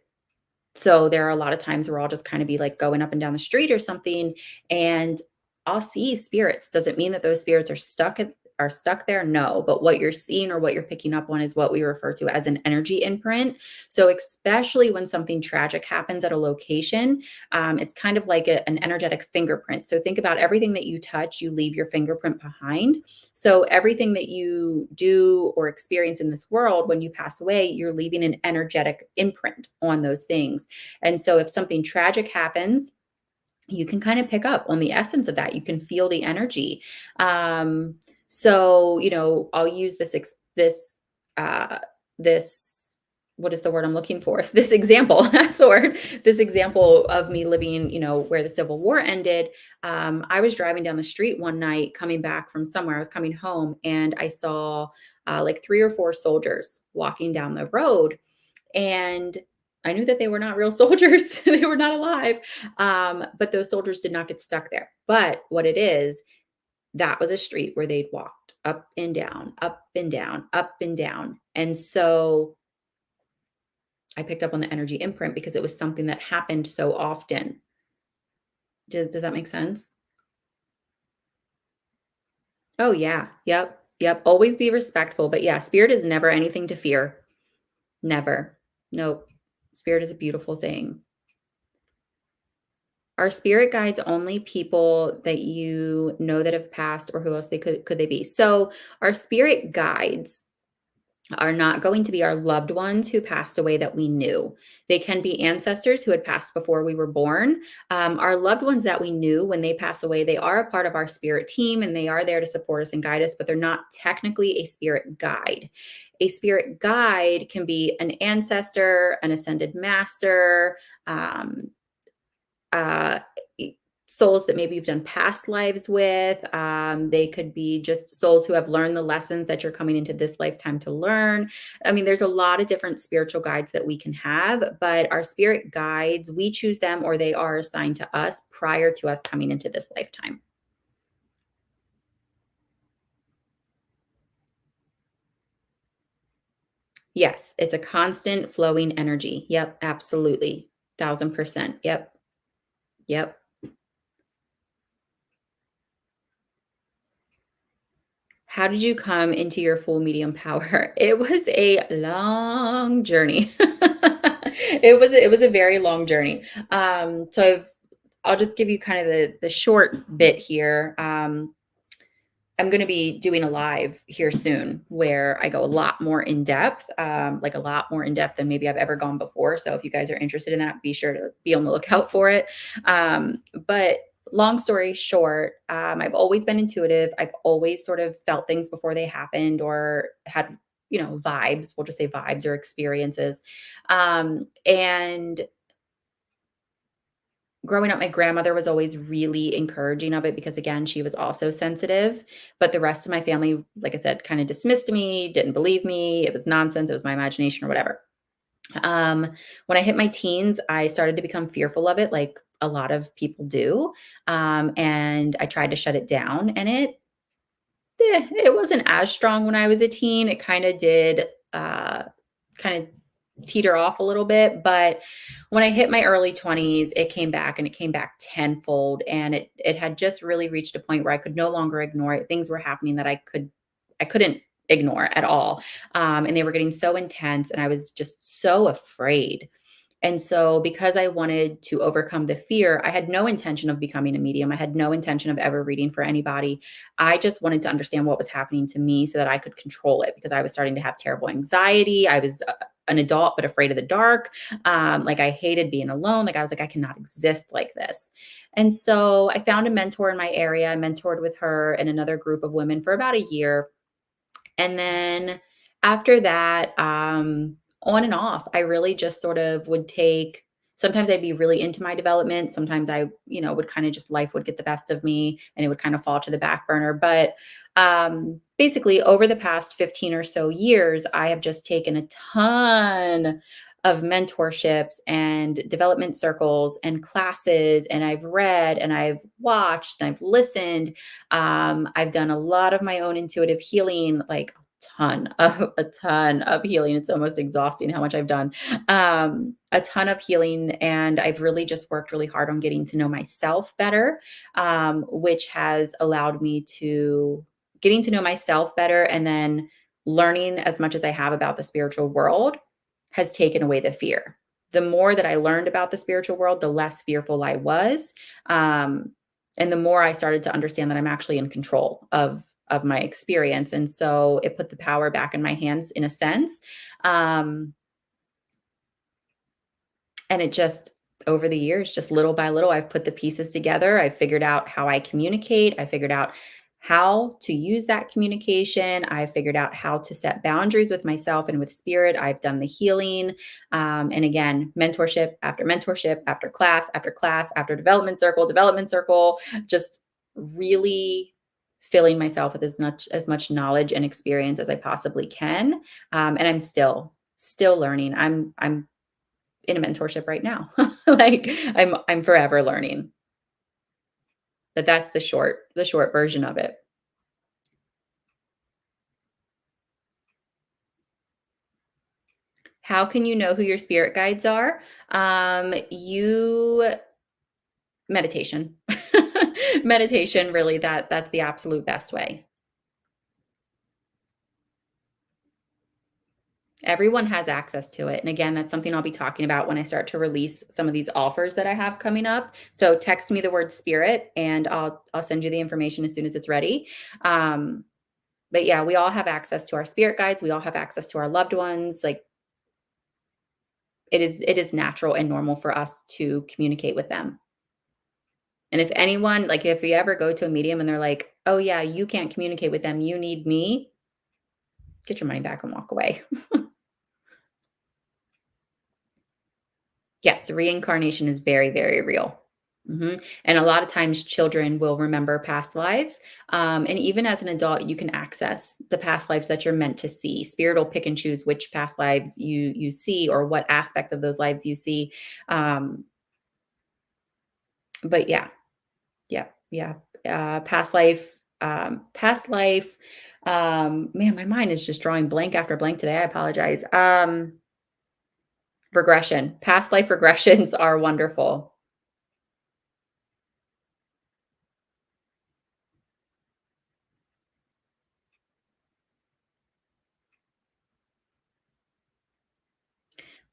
so there are a lot of times where I'll just kind of be like going up and down the street or something, and I'll see spirits. Doesn't mean that those spirits are stuck there. No, but what you're seeing or what you're picking up on is what we refer to as an energy imprint. So especially when something tragic happens at a location, it's kind of like an energetic fingerprint. So think about everything that you touch, you leave your fingerprint behind. So everything that you do or experience in this world, when you pass away, you're leaving an energetic imprint on those things. And so if something tragic happens, you can kind of pick up on the essence of that. You can feel the energy. So, I'll use uh, this, what is the word I'm looking for? This example, that's the word. This example of me living, where the Civil War ended. I was driving down the street one night, coming back from somewhere. I was coming home, and I saw like 3 or 4 soldiers walking down the road, and I knew that they were not real soldiers. They were not alive. But those soldiers did not get stuck there. But what it is, that was a street where they'd walked up and down, up and down, up and down. And so I picked up on the energy imprint because it was something that happened so often. Does that make sense? Oh yeah. Yep. Yep. Always be respectful. But yeah, spirit is never anything to fear. Never. Nope. Spirit is a beautiful thing. Are spirit guides only people that you know that have passed, or who else could they be? So, our spirit guides are not going to be our loved ones who passed away that we knew. They can be ancestors who had passed before we were born. Our loved ones that we knew, when they pass away, they are a part of our spirit team and they are there to support us and guide us, but they're not technically a spirit guide. A spirit guide can be an ancestor, an ascended master, um, uh, souls that maybe you've done past lives with. They could be just souls who have learned the lessons that you're coming into this lifetime to learn. I mean, there's a lot of different spiritual guides that we can have, but our spirit guides, we choose them or they are assigned to us prior to us coming into this lifetime. Yes, it's a constant flowing energy. Yep, absolutely. 1000%. Yep, yep. How did you come into your full medium power? It was a long journey. It was a very long journey. I'll just give you kind of the short bit here. I'm going to be doing a live here soon where I go a lot more in depth, like a lot more in depth than maybe I've ever gone before. So if you guys are interested in that, be sure to be on the lookout for it. But long story short, I've always been intuitive. I've always sort of felt things before they happened or had, vibes. We'll just say vibes or experiences. And growing up, my grandmother was always really encouraging of it because, again, she was also sensitive. But the rest of my family, like I said, kind of dismissed me, didn't believe me. It was nonsense. It was my imagination or whatever. Um, when I hit my teens, I started to become fearful of it, like a lot of people do. And I tried to shut it down, and it wasn't as strong when I was a teen. It kind of did kind of teeter off a little bit, but when I hit my early 20s, it came back and it came back tenfold, and it had just really reached a point where I could no longer ignore it. Things were happening that I couldn't ignore at all. And they were getting so intense, and I was just so afraid. And so, because I wanted to overcome the fear, I had no intention of becoming a medium. I had no intention of ever reading for anybody. I just wanted to understand what was happening to me so that I could control it because I was starting to have terrible anxiety. I was an adult, but afraid of the dark. Like, I hated being alone. Like, I was like, I cannot exist like this. And so, I found a mentor in my area. I mentored with her and another group of women for about a year. And then after that, on and off, I really just sort of would take sometimes I'd be really into my development. Sometimes I, would kind of just life would get the best of me and it would kind of fall to the back burner. But basically, over the past 15 or so years, I have just taken a ton of mentorships and development circles and classes, and I've read and I've watched and I've listened. I've done a lot of my own intuitive healing, like a ton of healing. It's almost exhausting how much I've done. A ton of healing, and I've really just worked really hard on getting to know myself better, which has allowed me to getting to know myself better, and then learning as much as I have about the spiritual world has taken away the fear. The more that I learned about the spiritual world, the less fearful I was. Um, and the more I started to understand that I'm actually in control of my experience. And so it put the power back in my hands in a sense. Um, and it just over the years, just little by little, I've put the pieces together. I figured out how I communicate. I figured out how to use that communication. I figured out how to set boundaries with myself and with spirit. I've done the healing. And again, mentorship after class, after development circle, just really filling myself with as much knowledge and experience as I possibly can. And I'm still learning. I'm in a mentorship right now. Like, I'm forever learning. But that's the short version of it. How can you know who your spirit guides are? You meditation. Meditation, really, that's the absolute best way. Everyone has access to it. And again, that's something I'll be talking about when I start to release some of these offers that I have coming up. So text me the word spirit and I'll send you the information as soon as it's ready. Um, but yeah, we all have access to our spirit guides. We all have access to our loved ones. Like, it is natural and normal for us to communicate with them. And if anyone, like, if you ever go to a medium and they're like, "Oh yeah, you can't communicate with them. You need me." Get your money back and walk away. Yes, reincarnation is very, very real. And a lot of times children will remember past lives. And even as an adult, you can access the past lives that you're meant to see. Spirit will pick and choose which past lives you see or what aspects of those lives you see. Um, but yeah, yeah, yeah. Past life. Man, my mind is just drawing blank after blank today. I apologize. Regression. Past life regressions are wonderful.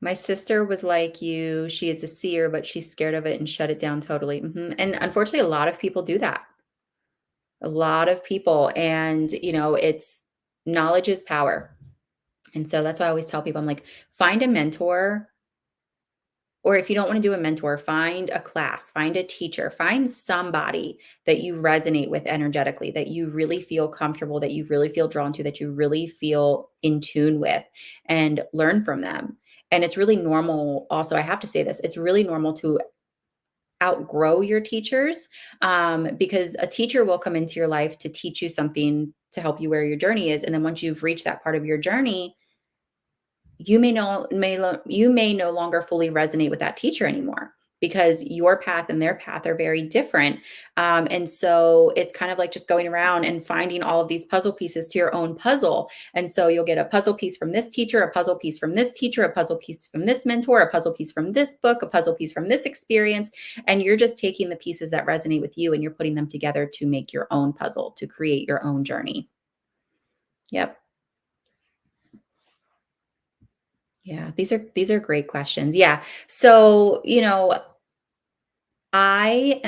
My sister was like you. She is a seer, but she's scared of it and shut it down totally. And unfortunately, a lot of people do that. A lot of people. And, it's knowledge is power. And so that's why I always tell people, I'm like, find a mentor. Or if you don't want to do a mentor, find a class, find a teacher, find somebody that you resonate with energetically, that you really feel comfortable, that you really feel drawn to, that you really feel in tune with, and learn from them. And it's really normal. Also, I have to say this, it's really normal to outgrow your teachers, because a teacher will come into your life to teach you something to help you where your journey is. And then once you've reached that part of your journey, you may no longer fully resonate with that teacher anymore because your path and their path are very different. And so it's kind of like just going around and finding all of these puzzle pieces to your own puzzle. And so you'll get a puzzle piece from this teacher, a puzzle piece from this teacher, a puzzle piece from this mentor, a puzzle piece from this book, a puzzle piece from this experience. And you're just taking the pieces that resonate with you and you're putting them together to make your own puzzle, to create your own journey. Yep. Yeah, these are great questions. Yeah. So, I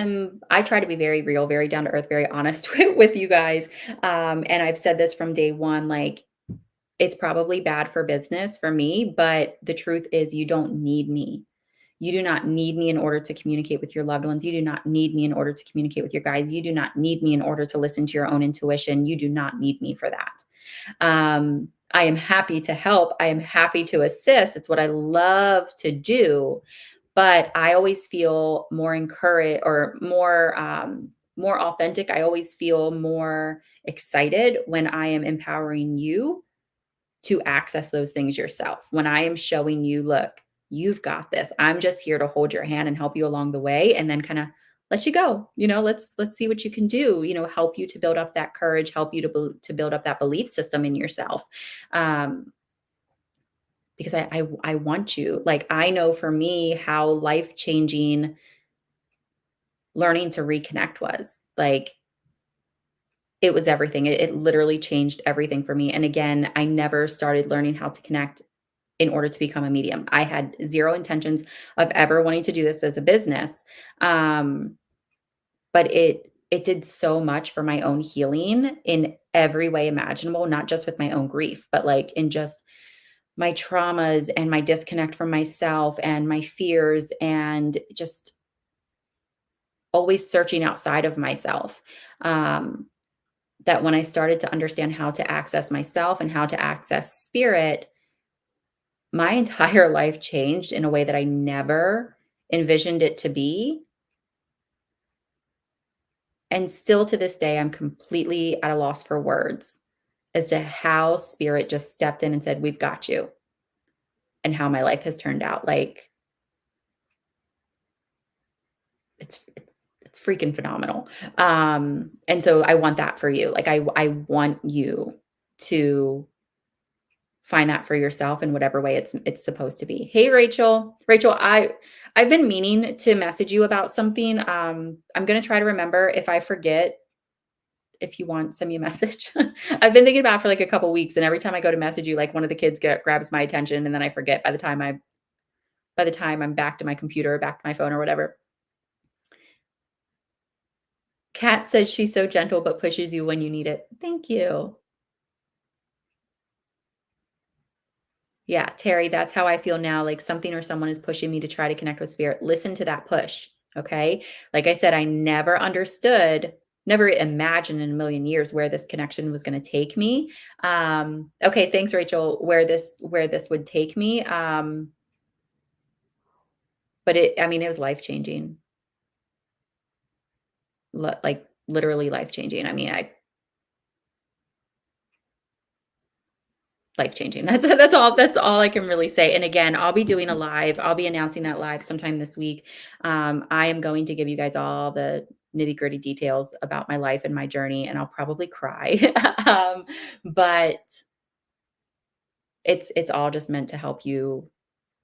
try to be very real, very down to earth, very honest with you guys. And I've said this from day one, like it's probably bad for business for me, but the truth is you don't need me. You do not need me in order to communicate with your loved ones. You do not need me in order to communicate with your guides. You do not need me in order to listen to your own intuition. You do not need me for that. I am happy to help. I am happy to assist. It's what I love to do. But I always feel more encouraged or more authentic. I always feel more excited when I am empowering you to access those things yourself. When I am showing you, look, you've got this. I'm just here to hold your hand and help you along the way and then kind of let you go. Let's see what you can do, help you to build up that courage, help you to build up that belief system in yourself. Um because I want you. Like I know for me how life-changing learning to reconnect was. Like it was everything. It literally changed everything for me. And again, I never started learning how to connect in order to become a medium. I had zero intentions of ever wanting to do this as a business. Um, but it did so much for my own healing in every way imaginable, not just with my own grief, but like in just my traumas and my disconnect from myself and my fears and just always searching outside of myself. Um, that when I started to understand how to access myself and how to access spirit, my entire life changed in a way that I never envisioned it to be. And still to this day, I'm completely at a loss for words as to how spirit just stepped in and said, "We've got you," and how my life has turned out. Like it's freaking phenomenal. And so I want that for you. Like I want you to find that for yourself in whatever way it's supposed to be. Hey, Rachel. Rachel, I've been meaning to message you about something. I'm gonna try to remember. If I forget, if you want, send me a message. I've been thinking about it for like a couple weeks, and every time I go to message you, like one of the kids grabs my attention, and then I forget by the time I'm back to my computer, or back to my phone, or whatever. Kat says she's so gentle but pushes you when you need it. Thank you. Yeah, Terry, that's how I feel now, like something or someone is pushing me to try to connect with spirit. Listen to that push, okay? Like I said, I never understood, never imagined in a million years where this connection was gonna take me. Okay, thanks, Rachel, where this would take me. But I mean, it was life-changing, like literally life-changing. I mean, life-changing. That's all I can really say, and again, I'll be doing a live. I'll be announcing that live sometime this week. I am going to give you guys all the nitty-gritty details about my life and my journey, and I'll probably cry. But it's all just meant to help you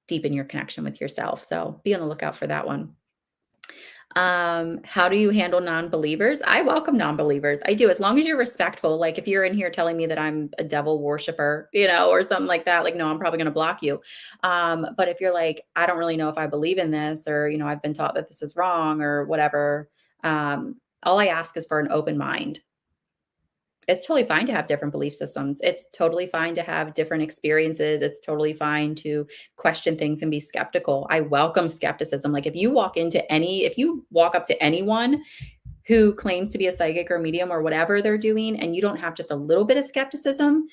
deepen your connection with yourself, so be on the lookout for that one. How do you handle non-believers? I welcome non-believers. I do, as long as you're respectful. Like if you're in here telling me that I'm a devil worshiper, or something like that, like no, I'm probably going to block you. But if you're like, I don't really know if I believe in this, or I've been taught that this is wrong, or whatever. All I ask is for an open mind. It's totally fine to have different belief systems. It's totally fine to have different experiences. It's totally fine to question things and be skeptical. I welcome skepticism. Like if you walk up to anyone who claims to be a psychic or medium or whatever they're doing, and you don't have just a little bit of skepticism,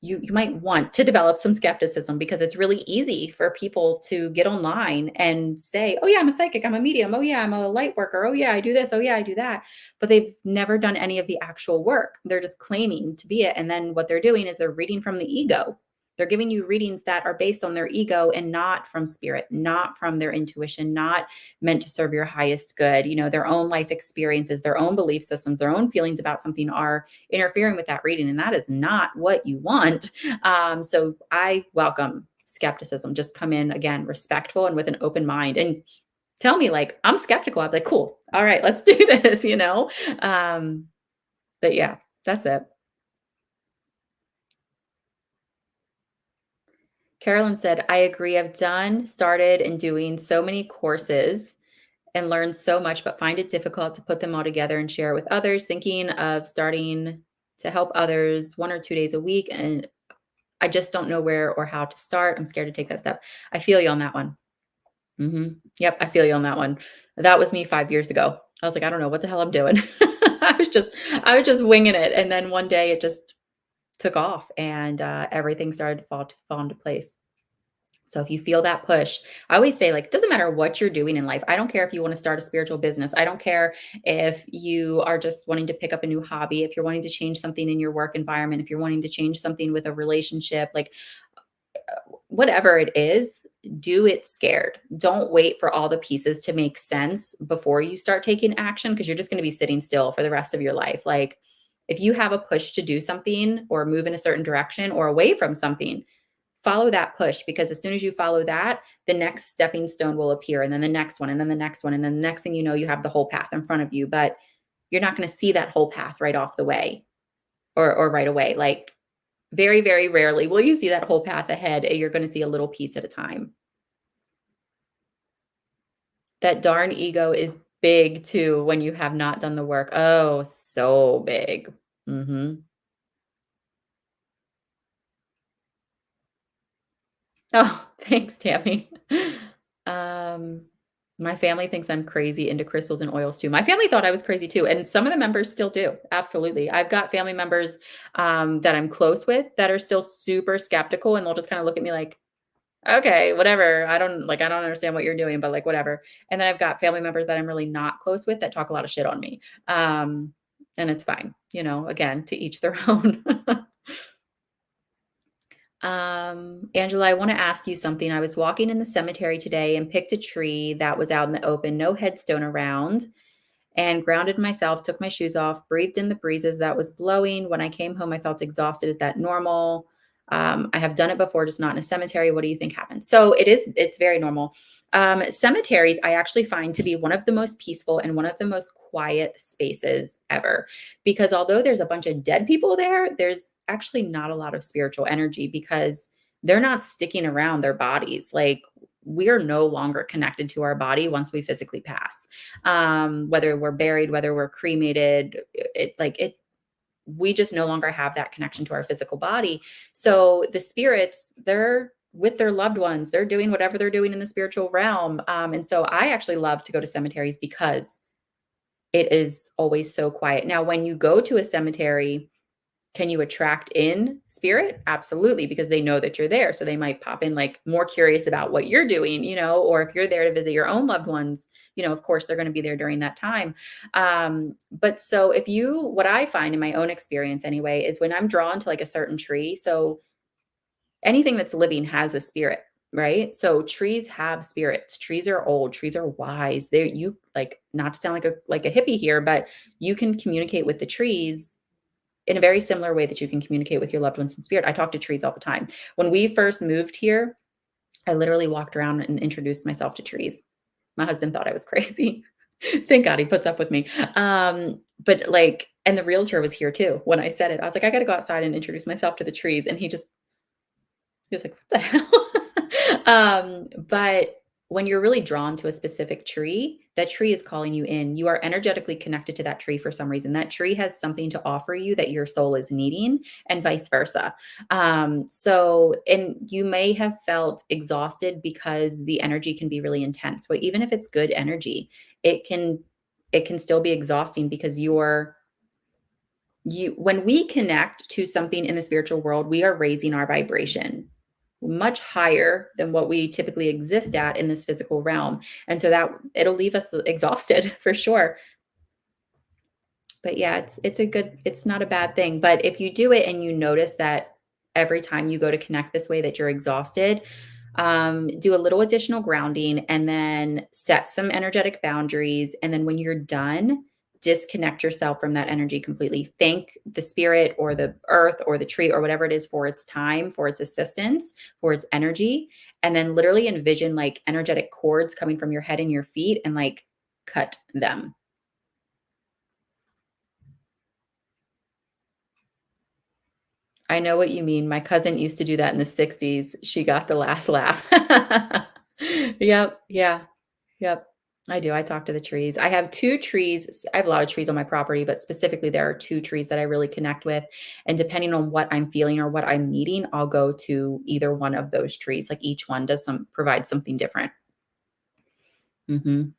you might want to develop some skepticism, because it's really easy for people to get online and say, "Oh yeah, I'm a psychic, I'm a medium. Oh yeah, I'm a light worker. Oh yeah, I do this. Oh yeah, I do that." But they've never done any of the actual work. They're just claiming to be it. And then what they're doing is they're reading from the ego. They're giving you readings that are based on their ego and not from spirit, not from their intuition, not meant to serve your highest good. Their own life experiences, their own belief systems, their own feelings about something are interfering with that reading. And that is not what you want. So I welcome skepticism. Just come in again, respectful and with an open mind, and tell me, like, I'm skeptical. I'm like, cool. All right, let's do this. Um, but yeah, that's it. Carolyn said, I agree. I've started, and doing so many courses and learned so much, but find it difficult to put them all together and share with others. Thinking of starting to help others 1 or 2 days a week. And I just don't know where or how to start. I'm scared to take that step. I feel you on that one. Yep, I feel you on that one. That was me 5 years ago. I was like, I don't know what the hell I'm doing. I was just winging it, and then one day it just took off, and everything started to fall into place. So if you feel that push, I always say, like, it doesn't matter what you're doing in life. I don't care if you want to start a spiritual business. I don't care if you are just wanting to pick up a new hobby, if you're wanting to change something in your work environment, if you're wanting to change something with a relationship, like whatever it is, do it scared. Don't wait for all the pieces to make sense before you start taking action, because you're just going to be sitting still for the rest of your life. Like, if you have a push to do something or move in a certain direction or away from something, follow that push, because as soon as you follow that, the next stepping stone will appear, and then the next one, and then the next one, and then the next thing you know, you have the whole path in front of you. But you're not going to see that whole path right off the way, or right away. Like, very, very rarely will you see that whole path ahead. You're going to see a little piece at a time. That darn ego is big too when you have not done the work. Oh, so big. Mhm. Oh, thanks, Tammy. Um, my family thinks I'm crazy into crystals and oils too. My family thought I was crazy too, and some of the members still do. Absolutely. I've got family members that I'm close with that are still super skeptical, and they'll just kind of look at me like, okay, whatever. I don't understand what you're doing, but like whatever. And then I've got family members that I'm really not close with that talk a lot of shit on me. And it's fine. Again, to each their own. Angela, I want to ask you something. I was walking in the cemetery today and picked a tree that was out in the open, no headstone around, and grounded myself, took my shoes off, breathed in the breezes that was blowing. When I came home, I felt exhausted. Is that normal? I have done it before, just not in a cemetery. What do you think happened? So it's very normal. Cemeteries, I actually find to be one of the most peaceful and one of the most quiet spaces ever, because although there's a bunch of dead people there, there's actually not a lot of spiritual energy, because they're not sticking around their bodies. Like, we are no longer connected to our body once we physically pass. Whether we're buried, whether we're cremated, we just no longer have that connection to our physical body. So the spirits, they're with their loved ones, they're doing whatever they're doing in the spiritual realm. And so I actually love to go to cemeteries because it is always so quiet. Now, when you go to a cemetery, can you attract in spirit? Absolutely, because they know that you're there. So they might pop in, like, more curious about what you're doing, or if you're there to visit your own loved ones, of course, they're going to be there during that time. But so what I find in my own experience anyway, is when I'm drawn to like a certain tree. So anything that's living has a spirit, right? So trees have spirits. Trees are old. Trees are wise. You, like, not to sound like a hippie here, but you can communicate with the trees in a very similar way that you can communicate with your loved ones in spirit. I talk to trees all the time. When we first moved here, I literally walked around and introduced myself to trees. My husband thought I was crazy. Thank God he puts up with me. But like, and the realtor was here too when I said it. I was like, I got to go outside and introduce myself to the trees. And he was like, "What the hell?" But when you're really drawn to a specific tree, that tree is calling you in. You are energetically connected to that tree for some reason. That tree has something to offer you that your soul is needing, and vice versa. And you may have felt exhausted because the energy can be really intense. But even if it's good energy, it can it can still be exhausting because you when we connect to something in the spiritual world, we are raising our vibration much higher than what we typically exist at in this physical realm. And so that it'll leave us exhausted for sure. But yeah, it's not a bad thing. But if you do it and you notice that every time you go to connect this way that you're exhausted, do a little additional grounding and then set some energetic boundaries. And then when you're done, disconnect yourself from that energy completely. Thank the spirit or the earth or the tree or whatever it is for its time, for its assistance, for its energy. And then literally envision like energetic cords coming from your head and your feet and like cut them. I know what you mean. My cousin used to do that in the '60s. She got the last laugh. Yep, yeah, yep. I do, I talk to the trees. I have 2 trees I have a lot of trees on my property, but specifically, there are 2 trees that I really connect with, and depending on what I'm feeling or what I'm needing, I'll go to either one of those trees, like, each one does some provide something different. Mhm.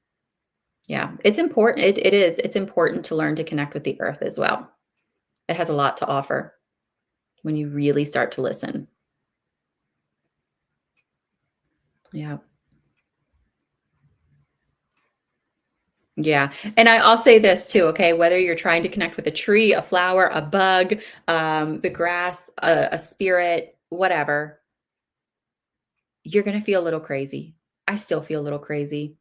Yeah, it's important it is, it's important to learn to connect with the earth as well. It has a lot to offer when you really start to listen. Yeah. Yeah, and I'll say this too, okay? Whether you're trying to connect with a tree, a flower, a bug, the grass, a spirit, whatever, you're gonna feel a little crazy. I still feel a little crazy.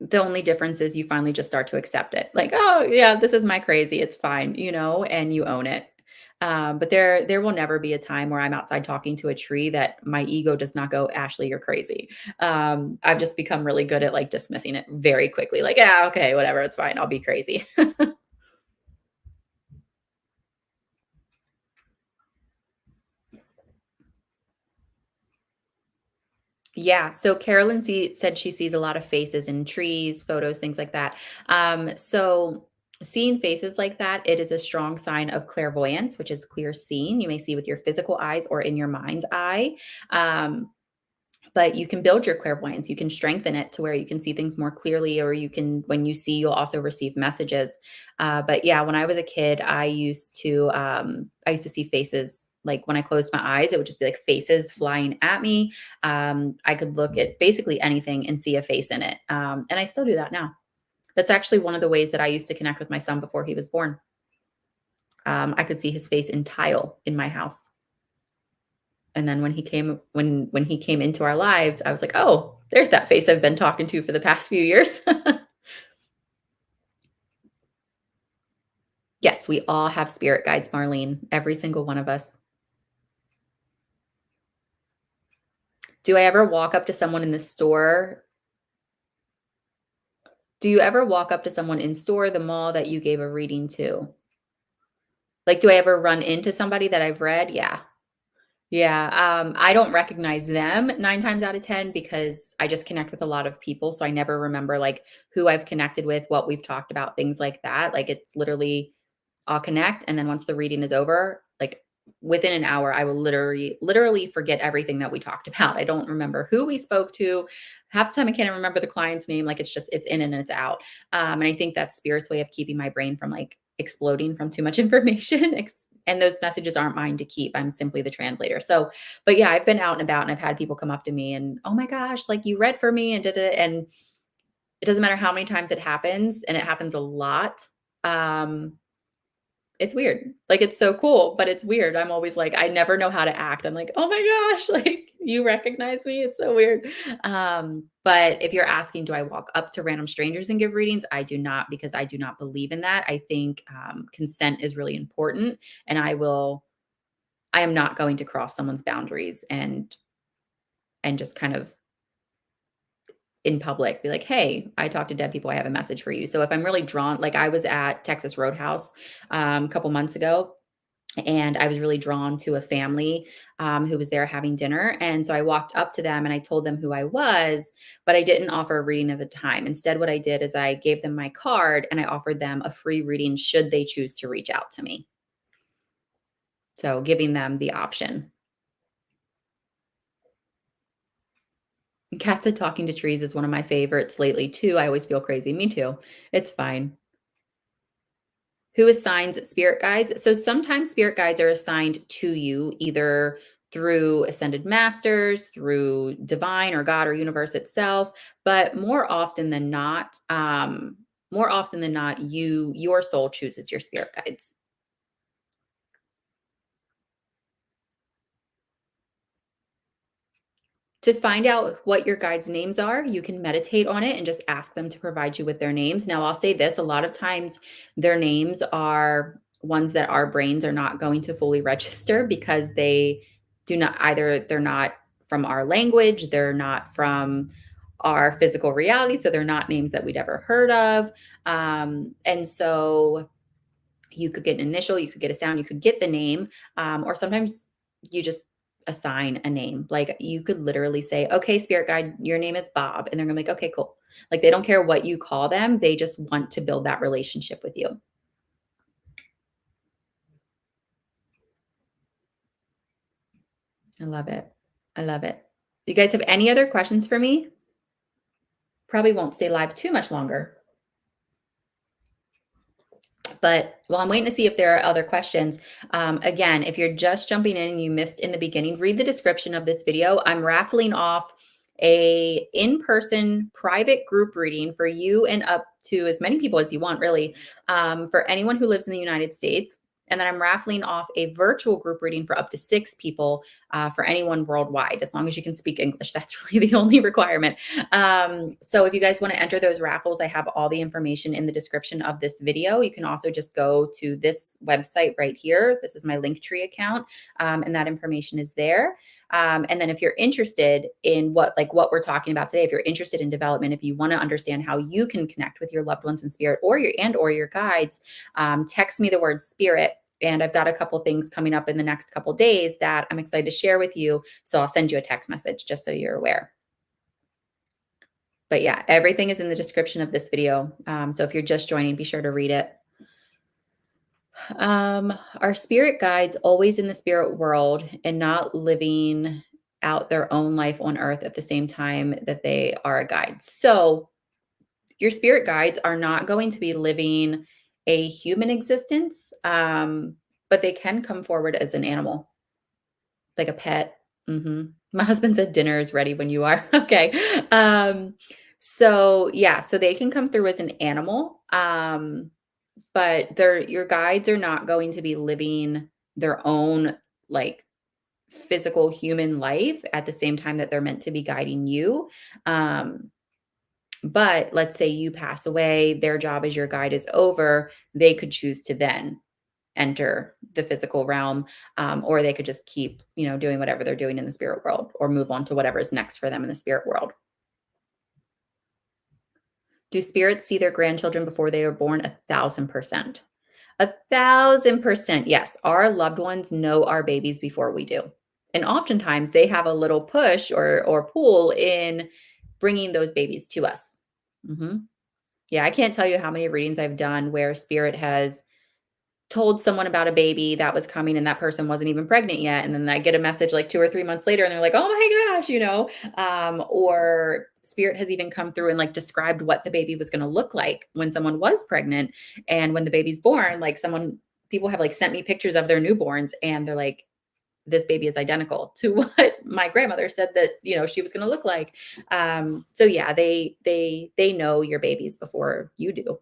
The only difference is you finally just start to accept it. Like, "Oh, yeah, this is my crazy, it's fine," and you own it. But there will never be a time where I'm outside talking to a tree that my ego does not go, "Ashley, you're crazy." I've just become really good at, like, dismissing it very quickly, like, "Yeah, okay, whatever, it's fine, I'll be crazy." Yeah, so Carolyn said she sees a lot of faces in trees, photos, things like that. So seeing faces like that, it is a strong sign of clairvoyance, which is clear seeing. You may see with your physical eyes or in your mind's eye. Um, but you can build your clairvoyance. You can strengthen it to where you can see things more clearly, or you can, when you see, you'll also receive messages. But yeah, when I was a kid, I used to see faces. Like when I closed my eyes, it would just be like faces flying at me. I could look at basically anything and see a face in it. And I still do that now. That's actually one of the ways that I used to connect with my son before he was born. I could see his face in tile in my house. And then when he came into our lives, I was like, "Oh, there's that face I've been talking to for the past few years." Yes, we all have spirit guides, Marlene, every single one of us. Do I ever walk up to someone in the store Do you ever walk up to someone in store, the mall that you gave a reading to? Like, do I ever run into somebody that I've read? Yeah. Yeah, I don't recognize them 9 times out of 10 because I just connect with a lot of people, so I never remember, like, who I've connected with, what we've talked about, things like that. Like, it's literally I'll connect, and then once the reading is over, like, within an hour, I will literally forget everything that we talked about. I don't remember who we spoke to. Half the time, I can't even remember the client's name, like, it's in and it's out. And I think that's spirit's way of keeping my brain from, like, exploding from too much information, and those messages aren't mine to keep. I'm simply the translator. So, but yeah, I've been out and about, and I've had people come up to me and, "Oh my gosh, like, you read for me," and da da, and it doesn't matter how many times it happens, and it happens a lot. Um, it's weird. Like, it's so cool, but it's weird. I'm always like, I never know how to act. I'm like, "Oh my gosh, like, you recognize me?" It's so weird. But if you're asking, do I walk up to random strangers and give readings? I do not, because I do not believe in that. I think, consent is really important, and I am not going to cross someone's boundaries and just kind of in public, be like, "Hey, I talked to dead people. I have a message for you." So if I'm really drawn, like I was at Texas Roadhouse a couple months ago, and I was really drawn to a family who was there having dinner. And so I walked up to them and I told them who I was, but I didn't offer a reading at the time. Instead, what I did is I gave them my card and I offered them a free reading should they choose to reach out to me. So giving them the option. Cats and talking to trees is one of my favorites lately too. I always feel crazy. Me too. It's fine. Who assigns spirit guides? So sometimes spirit guides are assigned to you either through ascended masters, through divine or God or universe itself, but more often than not, your soul chooses your spirit guides. To find out what your guides' names are, you can meditate on it and just ask them to provide you with their names. Now, I'll say this, a lot of times their names are ones that our brains are not going to fully register because they do not either they're not from our language, they're not from our physical reality, so they're not names that we'd ever heard of. And so you could get an initial, you could get a sound, you could get the name, or sometimes you just assign a name. Like you could literally say, "Okay, spirit guide, your name is Bob," and they're gonna be like, "Okay, cool." Like they don't care what you call them; they just want to build that relationship with you. I love it. I love it. You guys have any other questions for me? Probably won't stay live too much longer. But while I'm waiting to see if there are other questions, again, if you're just jumping in and you missed in the beginning, read the description of this video. I'm raffling off a in-person private group reading for you and up to as many people as you want, really, for anyone who lives in the United States. And then I'm raffling off a virtual group reading for up to 6 people for anyone worldwide, as long as you can speak English. That's really the only requirement. So if you guys want to enter those raffles, I have all the information in the description of this video. You can also just go to this website right here. This is my Linktree account, and that information is there. And then if you're interested in what we're talking about today, if you're interested in development, if you want to understand how you can connect with your loved ones in spirit or your guides, text me the word spirit. And I've got a couple things coming up in the next couple days that I'm excited to share with you. So I'll send you a text message just so you're aware. But yeah, everything is in the description of this video. So if you're just joining, be sure to read it. Are spirit guides always in the spirit world and not living out their own life on earth at the same time that they are a guide? So your spirit guides are not going to be living a human existence, but they can come forward as an animal, like a pet. My husband said dinner is ready when you are. Okay. So yeah, so they can come through as an animal. But your guides are not going to be living their own like physical human life at the same time that they're meant to be guiding you. Um, but let's say you pass away, their job as your guide is over, they could choose to then enter the physical realm, or they could just keep, doing whatever they're doing in the spirit world or move on to whatever is next for them in the spirit world. Do spirits see their grandchildren before they are born? 1,000%. 1,000%. Yes. Our loved ones know our babies before we do. And oftentimes they have a little push or pull in bringing those babies to us. hmm Yeah. I can't tell you how many readings I've done where spirit has told someone about a baby that was coming and that person wasn't even pregnant yet. And then I get a message like 2 or 3 months later and they're like, oh my gosh. Or spirit has even come through and like described what the baby was going to look like when someone was pregnant. And when the baby's born, like people have like sent me pictures of their newborns and they're like, this baby is identical to what my grandmother said that, she was going to look like. So yeah, they know your babies before you do.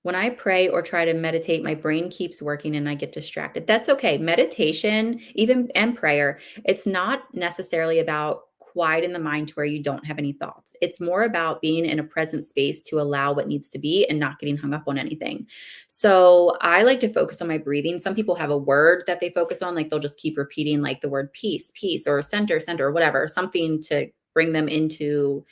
When I pray or try to meditate, my brain keeps working and I get distracted. That's okay. Meditation, even and prayer, it's not necessarily about quieting the mind to where you don't have any thoughts. It's more about being in a present space to allow what needs to be and not getting hung up on anything. So I like to focus on my breathing. Some people have a word that they focus on, like they'll just keep repeating like the word peace, peace, or center, center, or whatever, something to bring them into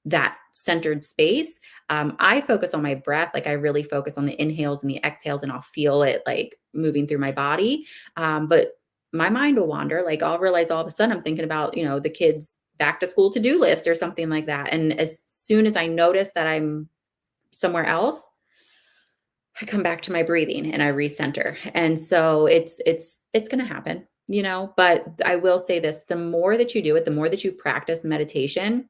that centered space. I focus on my breath. Like I really focus on the inhales and the exhales, and I'll feel it like moving through my body. But my mind will wander. Like I'll realize all of a sudden I'm thinking about, the kids' back to school to-do list or something like that. And as soon as I notice that I'm somewhere else, I come back to my breathing and I recenter. And so it's going to happen, but I will say this, the more that you do it, the more that you practice meditation,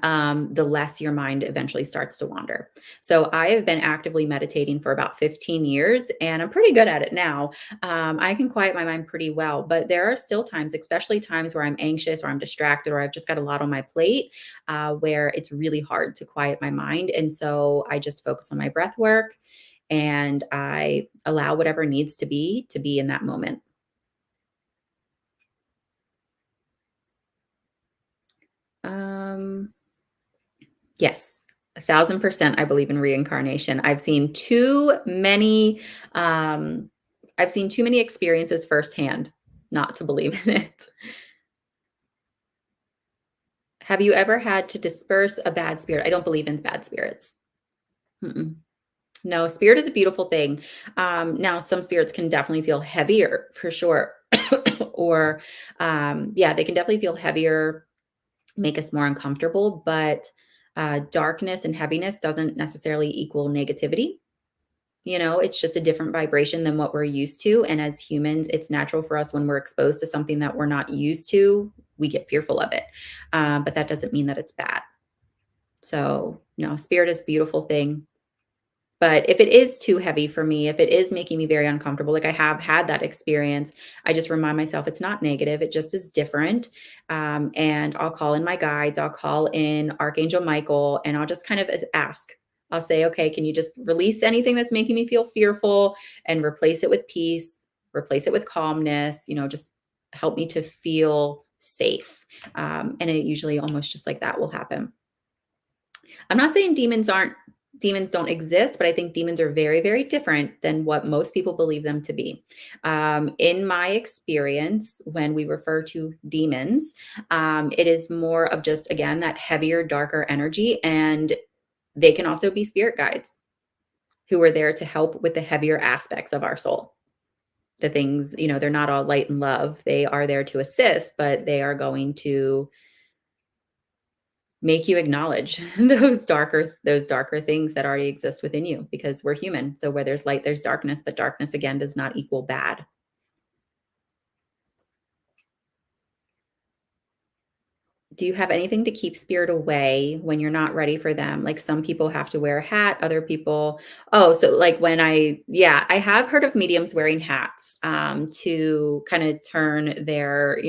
the less your mind eventually starts to wander. So I have been actively meditating for about 15 years and I'm pretty good at it now. I can quiet my mind pretty well, but there are still times, especially times where I'm anxious or I'm distracted or I've just got a lot on my plate, where it's really hard to quiet my mind. And so I just focus on my breath work and I allow whatever needs to be in that moment. Um, Yes, 1,000% I believe in reincarnation. Um, I've seen too many experiences firsthand not to believe in it. Have you ever had to disperse a bad spirit? I don't believe in bad spirits. Mm-mm. No, spirit is a beautiful thing. Now some spirits can definitely feel heavier for sure. Or, yeah, they can definitely feel heavier, make us more uncomfortable, but darkness and heaviness doesn't necessarily equal negativity. It's just a different vibration than what we're used to. And as humans, it's natural for us when we're exposed to something that we're not used to, we get fearful of it. But that doesn't mean that it's bad. So, no, spirit is a beautiful thing. But if it is too heavy for me, if it is making me very uncomfortable, like I have had that experience, I just remind myself it's not negative, it just is different. And I'll call in my guides, I'll call in Archangel Michael, and I'll just kind of ask. I'll say, okay, can you just release anything that's making me feel fearful and replace it with peace, replace it with calmness, just help me to feel safe. And it usually almost just like that will happen. I'm not saying demons don't exist, but I think demons are very, very different than what most people believe them to be. In my experience, when we refer to demons, it is more of just again that heavier, darker energy, and they can also be spirit guides who are there to help with the heavier aspects of our soul. The things, they're not all light and love. They are there to assist, but they are going to make you acknowledge those darker things that already exist within you because we're human. So where there's light, there's darkness, but darkness again does not equal bad. Do you have anything to keep spirit away when you're not ready for them? Like some people have to wear a hat, other people. Oh, so like yeah, I have heard of mediums wearing hats to kind of turn their,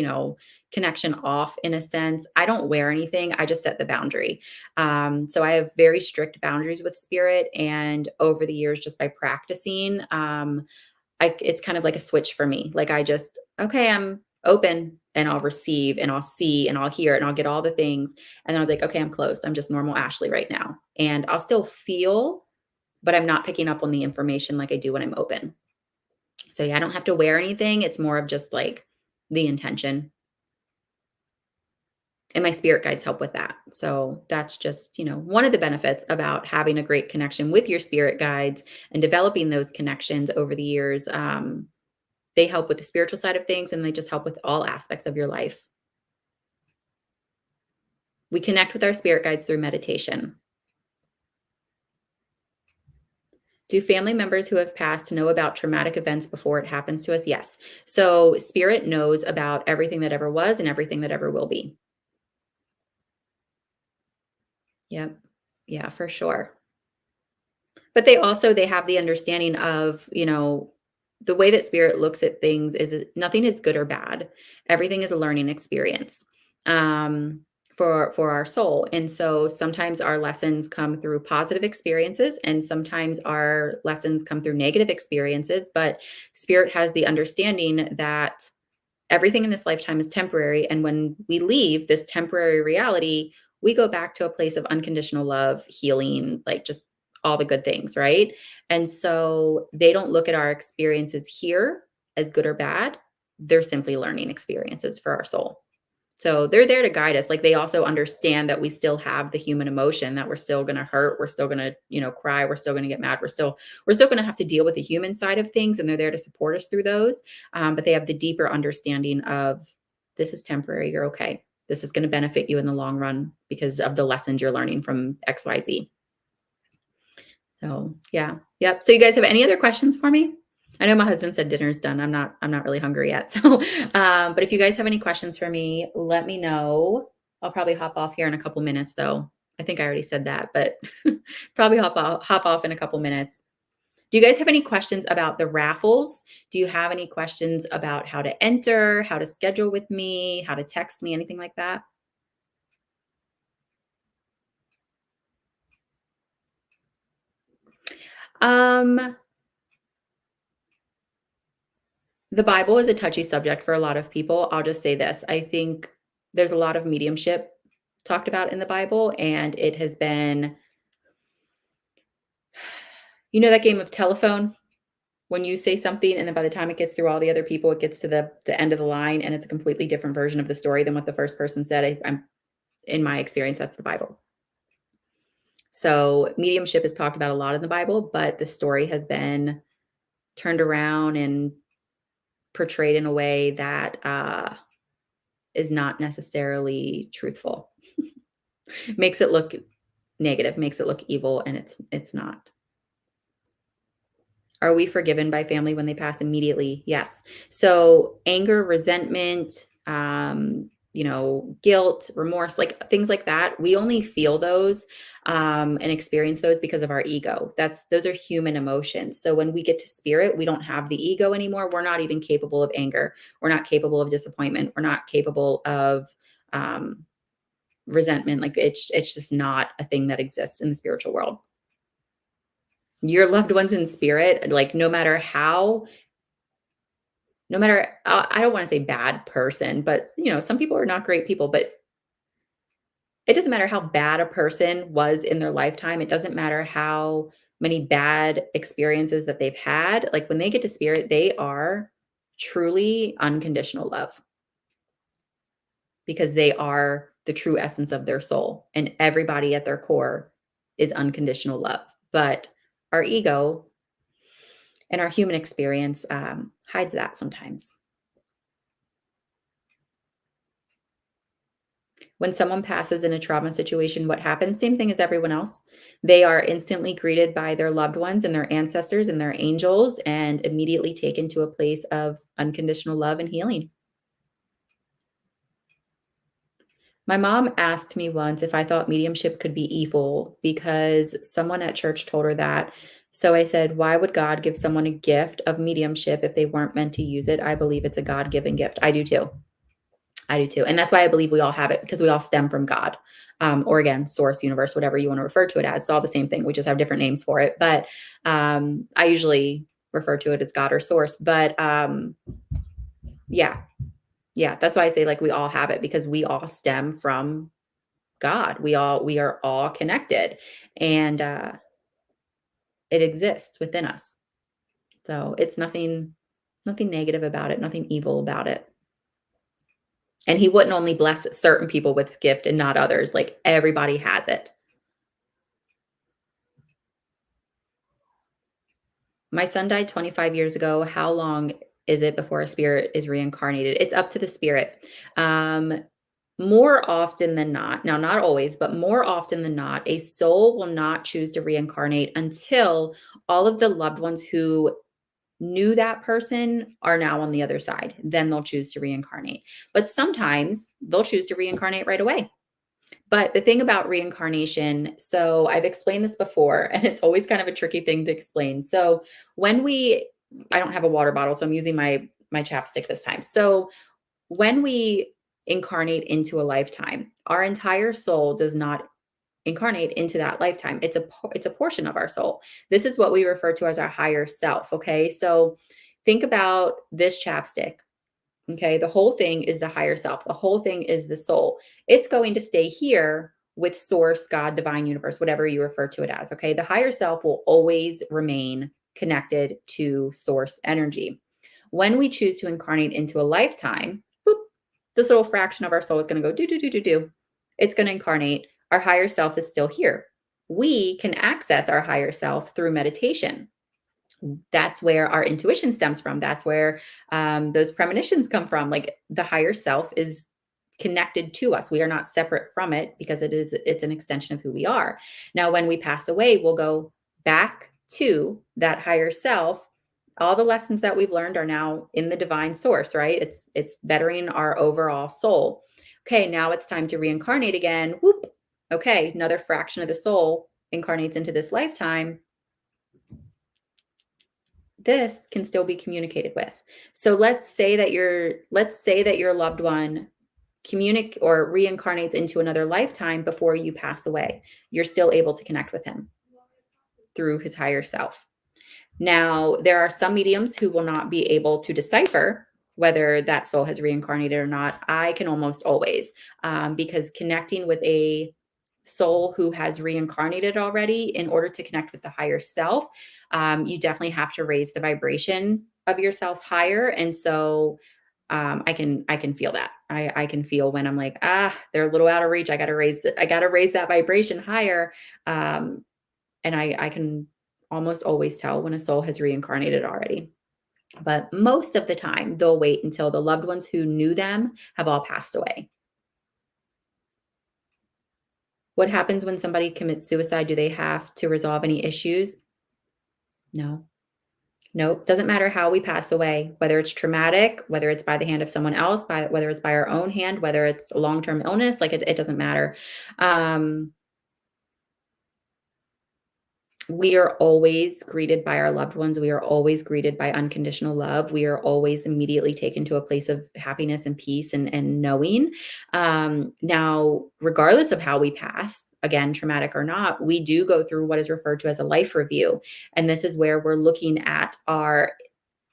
connection off in a sense. I don't wear anything. I just set the boundary. So I have very strict boundaries with spirit. And over the years, just by practicing, it's kind of like a switch for me. Like I just, okay, I'm open and I'll receive and I'll see and I'll hear and I'll get all the things. And then I'll be like, okay, I'm closed. I'm just normal Ashley right now. And I'll still feel, but I'm not picking up on the information like I do when I'm open. So yeah, I don't have to wear anything. It's more of just like the intention. And my spirit guides help with that. So that's just, one of the benefits about having a great connection with your spirit guides and developing those connections over the years. They help with the spiritual side of things, and they just help with all aspects of your life. We connect with our spirit guides through meditation. Do family members who have passed know about traumatic events before it happens to us? Yes. So spirit knows about everything that ever was and everything that ever will be. Yep. Yeah, for sure. But they have the understanding of, the way that spirit looks at things is nothing is good or bad. Everything is a learning experience, um, for our soul. And so sometimes our lessons come through positive experiences and sometimes our lessons come through negative experiences, but spirit has the understanding that everything in this lifetime is temporary. And when we leave this temporary reality, we go back to a place of unconditional love, healing, like just all the good things, right? And so they don't look at our experiences here as good or bad. They're simply learning experiences for our soul. So they're there to guide us. Like they also understand that we still have the human emotion, that we're still going to hurt, we're still going to, cry, we're still going to get mad, we're still going to have to deal with the human side of things, and they're there to support us through those. But they have the deeper understanding of, this is temporary, you're okay. This is going to benefit you in the long run because of the lessons you're learning from XYZ. So yeah, yep. So you guys have any other questions for me? I know my husband said dinner's done. I'm not really hungry yet. So, but if you guys have any questions for me, let me know. I'll probably hop off here in a couple minutes, though. I think I already said that, but probably hop off in a couple minutes. Do you guys have any questions about the raffles? Do you have any questions about how to enter, how to schedule with me, how to text me, anything like that? Um, The Bible is a touchy subject for a lot of people. I'll just say this. I think there's a lot of mediumship talked about in the Bible, and it has been, that game of telephone when you say something and then by the time it gets through all the other people, it gets to the end of the line and it's a completely different version of the story than what the first person said. I'm in my experience, that's the Bible. So mediumship is talked about a lot in the Bible, but the story has been turned around and portrayed in a way that is not necessarily truthful. Makes it look negative, makes it look evil, and it's not. Are we forgiven by family when they pass immediately? Yes. So anger, resentment, guilt, remorse, like things like that, we only feel those and experience those because of our ego. Those are human emotions. So when we get to spirit, we don't have the ego anymore. We're not even capable of anger. We're not capable of disappointment. We're not capable of um, resentment. Like it's just not a thing that exists in the spiritual world. Your loved ones in spirit, like no matter, I don't want to say bad person, but some people are not great people, but it doesn't matter how bad a person was in their lifetime. It doesn't matter how many bad experiences that they've had. Like when they get to spirit, they are truly unconditional love because they are the true essence of their soul. And everybody at their core is unconditional love. But our ego and our human experience hides that sometimes. When someone passes in a trauma situation, what happens? Same thing as everyone else. They are instantly greeted by their loved ones and their ancestors and their angels and immediately taken to a place of unconditional love and healing. My mom asked me once if I thought mediumship could be evil because someone at church told her that. So I said, why would God give someone a gift of mediumship if they weren't meant to use it? I believe it's a God given gift. I do too. I do too. And that's why I believe we all have it because we all stem from God. Or again, source, universe, whatever you want to refer to it as. It's all the same thing. We just have different names for it. But I usually refer to it as God or source. But yeah, yeah. That's why I say like we all have it because we all stem from God. We are all connected and it exists within us. So it's nothing negative about it, nothing evil about it. And he wouldn't only bless certain people with gift and not others, like, everybody has it. My son died 25 years ago. How long is it before a spirit is reincarnated? It's up to the spirit. Um, More often than not, now not always, but more often than not, a soul will not choose to reincarnate until all of the loved ones who knew that person are now on the other side. Then they'll choose to reincarnate. But sometimes they'll choose to reincarnate right away. But the thing about reincarnation, so I've explained this before, and it's always kind of a tricky thing to explain. So when I don't have a water bottle, so I'm using my chapstick this time. So when we incarnate into a lifetime, our entire soul does not incarnate into that lifetime. It's a portion of our soul. This is what we refer to as our higher self. Okay, so think about this chapstick. Okay. The whole thing is the higher self. The whole thing is the soul. It's going to stay here with source, God, divine universe, whatever you refer to it as. Okay. The higher self will always remain connected to source energy. When we choose to incarnate into a lifetime, boop, this little fraction of our soul is going to go do, do, do, do, do. It's going to incarnate. Our higher self is still here. We can access our higher self through meditation. That's where our intuition stems from. That's where those premonitions come from. Like the higher self is connected to us. We are not separate from it because it's an extension of who we are. Now, when we pass away, we'll go back to that higher self. All the lessons that we've learned are now in the divine source, right? It's bettering our overall soul. Okay, now it's time to reincarnate again. Whoop. Okay, another fraction of the soul incarnates into this lifetime. This can still be communicated with. So let's say that your loved one communicate or reincarnates into another lifetime before you pass away. You're still able to connect with him through his higher self. Now, there are some mediums who will not be able to decipher whether that soul has reincarnated or not. I can almost always, because connecting with a soul who has reincarnated already, in order to connect with the higher self, you definitely have to raise the vibration of yourself higher. And so I can feel that. I can feel when I'm like, they're a little out of reach. I gotta raise that vibration higher. Um, and I can almost always tell when a soul has reincarnated already. But most of the time, they'll wait until the loved ones who knew them have all passed away. What happens when somebody commits suicide? Do they have to resolve any issues? No. Nope. Doesn't matter how we pass away, whether it's traumatic, whether it's by the hand of someone else, whether it's by our own hand, whether it's a long-term illness, like it doesn't matter. Um, we are always greeted by our loved ones. We are always greeted by unconditional love. We are always immediately taken to a place of happiness and peace and knowing. Now, regardless of how we pass, again, traumatic or not, we do go through what is referred to as a life review. And this is where we're looking at our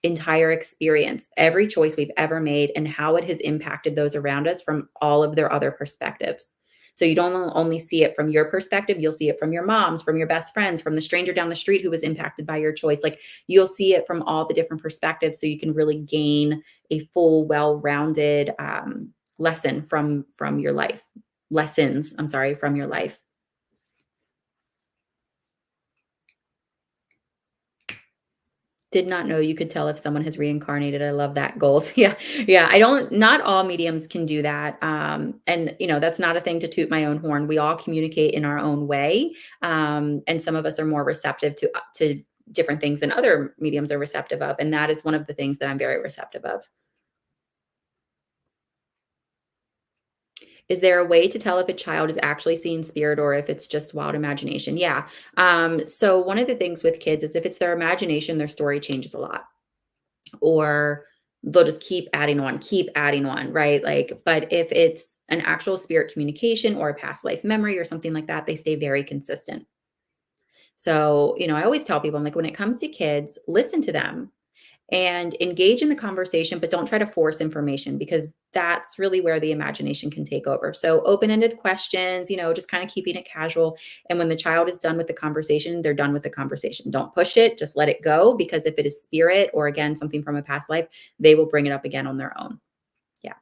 entire experience, every choice we've ever made, and how it has impacted those around us from all of their other perspectives. So you don't only see it from your perspective, you'll see it from your moms, from your best friends, from the stranger down the street who was impacted by your choice. Like you'll see it from all the different perspectives so you can really gain a full, well-rounded lesson from your life. Lessons, I'm sorry, from your life. Did not know you could tell if someone has reincarnated. I love that goals. Yeah. Yeah. Not all mediums can do that. And that's not a thing to toot my own horn. We all communicate in our own way. And some of us are more receptive to different things than other mediums are receptive of. And that is one of the things that I'm very receptive of. Is there a way to tell if a child is actually seeing spirit or if it's just wild imagination? Yeah. So one of the things with kids is if it's their imagination, their story changes a lot. Or they'll just keep adding on, right? Like, but if it's an actual spirit communication or a past life memory or something like that, they stay very consistent. So, I always tell people, I'm like, when it comes to kids, listen to them and engage in the conversation, but don't try to force information because that's really where the imagination can take over. So, open ended questions, just kind of keeping it casual. And when the child is done with the conversation, they're done with the conversation. Don't push it, just let it go because if it is spirit or again, something from a past life, they will bring it up again on their own. Yeah.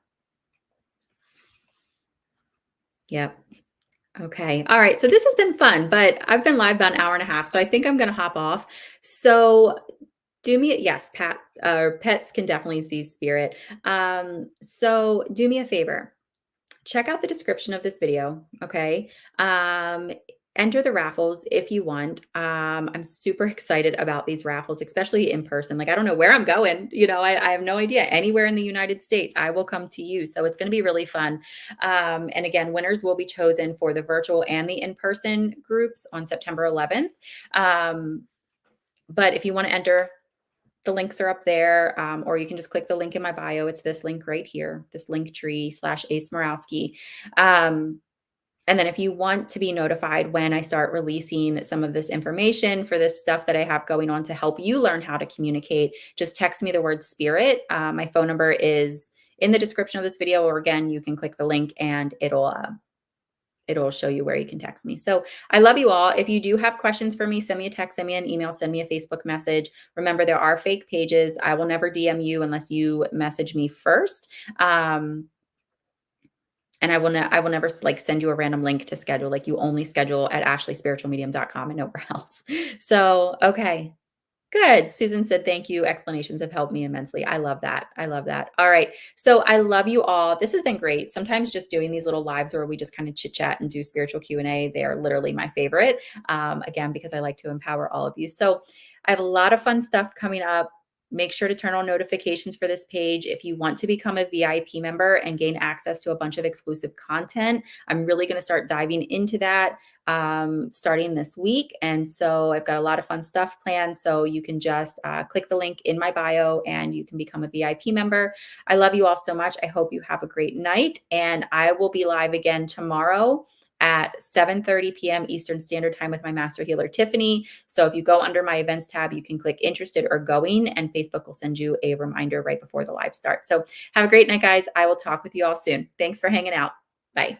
Yep. Okay. All right. So this has been fun, but I've been live about an hour and a half. So I think I'm going to hop off. So yes, pets can definitely see spirit. So do me a favor. Check out the description of this video, okay? Enter the raffles if you want. I'm super excited about these raffles, especially in person. Like, I don't know where I'm going. I have no idea. Anywhere in the United States, I will come to you. So it's going to be really fun. And again, winners will be chosen for the virtual and the in-person groups on September 11th. But if you want to enter, the links are up there, or you can just click the link in my bio. It's this link right here, this linktree/asmarowsky. And then if you want to be notified when I start releasing some of this information for this stuff that I have going on to help you learn how to communicate, just text me the word spirit. My phone number is in the description of this video, or again, you can click the link and it'll show you where you can text me. So I love you all. If you do have questions for me, send me a text, send me an email, send me a Facebook message. Remember, there are fake pages. I will never DM you unless you message me first. And I will never like send you a random link to schedule. Like you only schedule at ashleyspiritualmedium.com and nowhere else. So, okay. Good. Susan said, thank you. Explanations have helped me immensely. I love that. I love that. All right. So I love you all. This has been great. Sometimes just doing these little lives where we just kind of chit chat and do spiritual Q&A, they are literally my favorite. Again, because I like to empower all of you. So I have a lot of fun stuff coming up. Make sure to turn on notifications for this page. If you want to become a VIP member and gain access to a bunch of exclusive content, I'm really going to start diving into that starting this week. And so I've got a lot of fun stuff planned. So you can just click the link in my bio and you can become a VIP member. I love you all so much. I hope you have a great night. And I will be live again tomorrow at 7:30 p.m. Eastern Standard Time with my master healer, Tiffany. So if you go under my events tab, you can click interested or going, and Facebook will send you a reminder right before the live starts. So have a great night, guys. I will talk with you all soon. Thanks for hanging out. Bye.